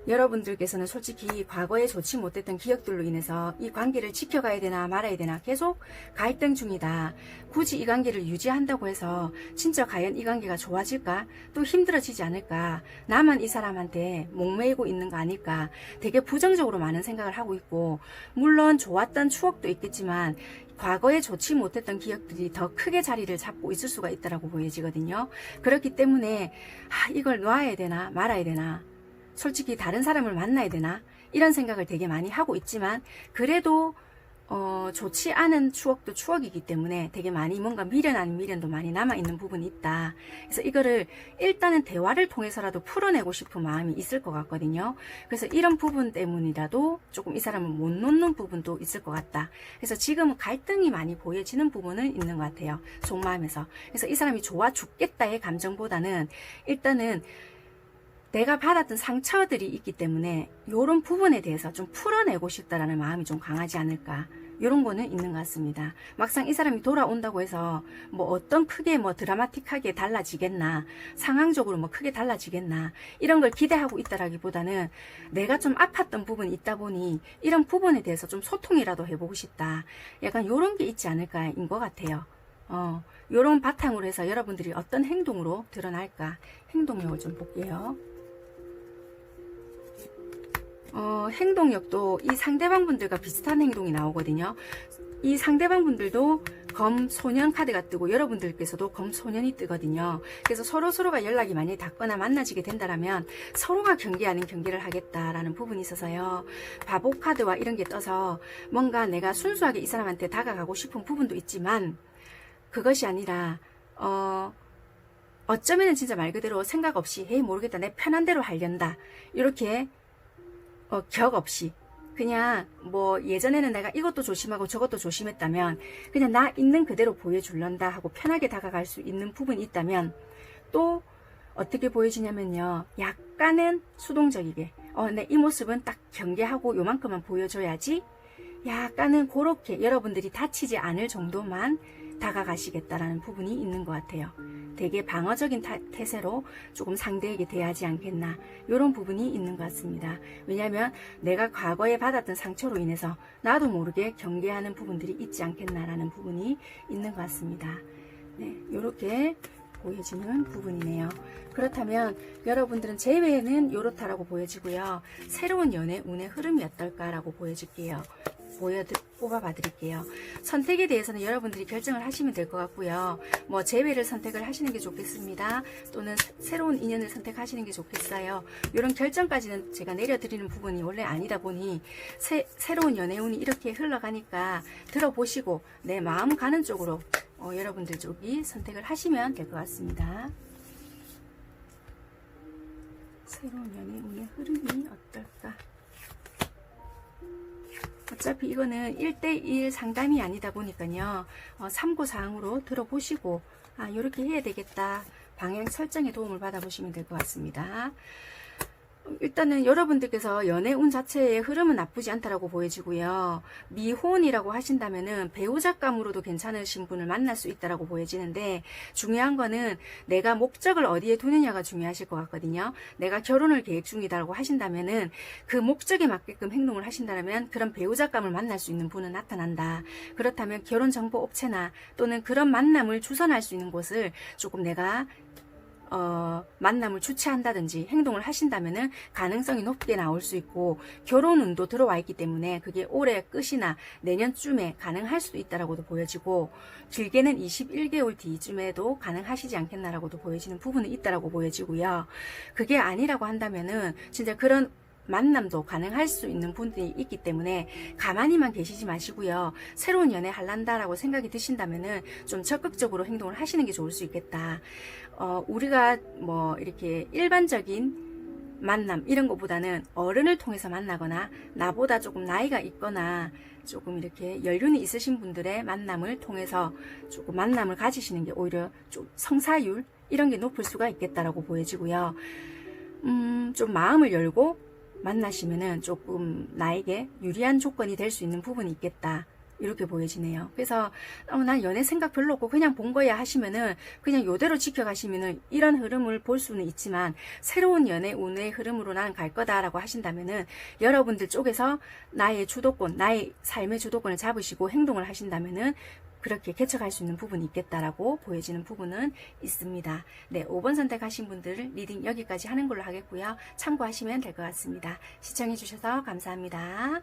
여러분들께서는 솔직히 과거에 좋지 못했던 기억들로 인해서 이 관계를 지켜가야 되나 말아야 되나 계속 갈등 중이다. 굳이 이 관계를 유지한다고 해서 진짜 과연 이 관계가 좋아질까? 또 힘들어지지 않을까? 나만 이 사람한테 목매이고 있는 거 아닐까? 되게 부정적으로 많은 생각을 하고 있고 물론 좋았던 추억도 있겠지만 과거에 좋지 못했던 기억들이 더 크게 자리를 잡고 있을 수가 있다고 보여지거든요. 그렇기 때문에 이걸 놔야 되나 말아야 되나? 솔직히 다른 사람을 만나야 되나? 이런 생각을 되게 많이 하고 있지만 그래도 좋지 않은 추억도 추억이기 때문에 되게 많이 뭔가 미련 아닌 미련도 많이 남아있는 부분이 있다. 그래서 이거를 일단은 대화를 통해서라도 풀어내고 싶은 마음이 있을 것 같거든요. 그래서 이런 부분 때문이라도 조금 이 사람을 못 놓는 부분도 있을 것 같다. 그래서 지금은 갈등이 많이 보여지는 부분은 있는 것 같아요. 속마음에서. 그래서 이 사람이 좋아 죽겠다의 감정보다는 일단은 내가 받았던 상처들이 있기 때문에 이런 부분에 대해서 좀 풀어내고 싶다라는 마음이 좀 강하지 않을까, 이런 거는 있는 것 같습니다. 막상 이 사람이 돌아온다고 해서 뭐 어떤 크게 뭐 드라마틱하게 달라지겠나, 상황적으로 뭐 크게 달라지겠나, 이런 걸 기대하고 있다라기보다는 내가 좀 아팠던 부분이 있다 보니 이런 부분에 대해서 좀 소통이라도 해보고 싶다, 약간 이런 게 있지 않을까인 것 같아요. 요런 바탕으로 해서 여러분들이 어떤 행동으로 드러날까, 행동력을 좀 볼게요. 행동력도 이 상대방 분들과 비슷한 행동이 나오거든요. 이 상대방 분들도 검소년 카드가 뜨고 여러분들께서도 검소년이 뜨거든요. 그래서 서로가 연락이 많이 닿거나 만나지게 된다면 서로가 경계 아닌 경계를 하겠다라는 부분이 있어서요. 바보 카드와 이런 게 떠서 뭔가 내가 순수하게 이 사람한테 다가가고 싶은 부분도 있지만 그것이 아니라 어쩌면은 진짜 말 그대로 생각 없이 헤이 모르겠다, 내 편한 대로 하련다, 이렇게 격 없이 그냥 뭐 예전에는 내가 이것도 조심하고 저것도 조심했다면 그냥 나 있는 그대로 보여줄란다 하고 편하게 다가갈 수 있는 부분이 있다면, 또 어떻게 보여지냐면요, 약간은 수동적이게 내 이 모습은 딱 경계하고 요만큼만 보여줘야지, 약간은 그렇게 여러분들이 다치지 않을 정도만 다가가시겠다라는 부분이 있는 것 같아요. 되게 방어적인 태세로 조금 상대에게 대하지 않겠나, 이런 부분이 있는 것 같습니다. 왜냐하면 내가 과거에 받았던 상처로 인해서 나도 모르게 경계하는 부분들이 있지 않겠나라는 부분이 있는 것 같습니다. 네, 이렇게 보여지는 부분이네요. 그렇다면 여러분들은 제외는 이렇다라고 보여지고요. 새로운 연애 운의 흐름이 어떨까라고 보여줄게요. 뽑아봐 드릴게요. 선택에 대해서는 여러분들이 결정을 하시면 될 것 같고요. 뭐 재회를 선택을 하시는 게 좋겠습니다. 또는 새로운 인연을 선택하시는 게 좋겠어요. 이런 결정까지는 제가 내려드리는 부분이 원래 아니다 보니 새로운 연애운이 이렇게 흘러가니까 들어보시고 내 마음 가는 쪽으로 여러분들 쪽이 선택을 하시면 될 것 같습니다. 새로운 연애운의 흐름이 어떨까? 어차피 이거는 1대1 상담이 아니다 보니까요. 참고사항으로 들어보시고 이렇게 해야 되겠다, 방향 설정에 도움을 받아보시면 될 것 같습니다. 일단은 여러분들께서 연애운 자체의 흐름은 나쁘지 않다라고 보여지고요. 미혼이라고 하신다면은 배우자감으로도 괜찮으신 분을 만날 수 있다라고 보여지는데, 중요한 거는 내가 목적을 어디에 두느냐가 중요하실 것 같거든요. 내가 결혼을 계획 중이다라고 하신다면은 그 목적에 맞게끔 행동을 하신다면 그런 배우자감을 만날 수 있는 분은 나타난다. 그렇다면 결혼정보업체나 또는 그런 만남을 주선할 수 있는 곳을 조금 내가 만남을 주최한다든지 행동을 하신다면은 가능성이 높게 나올 수 있고, 결혼운도 들어와 있기 때문에 그게 올해 끝이나 내년쯤에 가능할 수도 있다라고도 보여지고, 길게는 21개월 뒤쯤에도 가능하시지 않겠나라고도 보여지는 부분이 있다라고 보여지고요. 그게 아니라고 한다면은 진짜 그런 만남도 가능할 수 있는 분들이 있기 때문에 가만히만 계시지 마시고요. 새로운 연애 할란다라고 생각이 드신다면은 좀 적극적으로 행동을 하시는 게 좋을 수 있겠다. 우리가 뭐 이렇게 일반적인 만남 이런 것보다는 어른을 통해서 만나거나 나보다 조금 나이가 있거나 조금 이렇게 연륜이 있으신 분들의 만남을 통해서 조금 만남을 가지시는 게 오히려 좀 성사율 이런 게 높을 수가 있겠다라고 보여지고요. 좀 마음을 열고 만나시면은 조금 나에게 유리한 조건이 될 수 있는 부분이 있겠다, 이렇게 보여지네요. 그래서 난 연애 생각 별로 없고 그냥 본 거야 하시면은 그냥 요대로 지켜가시면은 이런 흐름을 볼 수는 있지만, 새로운 연애 운의 흐름으로 나는 갈 거다라고 하신다면은 여러분들 쪽에서 나의 주도권, 나의 삶의 주도권을 잡으시고 행동을 하신다면은 그렇게 개척할 수 있는 부분이 있겠다라고 보여지는 부분은 있습니다. 네, 5번 선택하신 분들 리딩 여기까지 하는 걸로 하겠고요. 참고하시면 될 것 같습니다. 시청해 주셔서 감사합니다.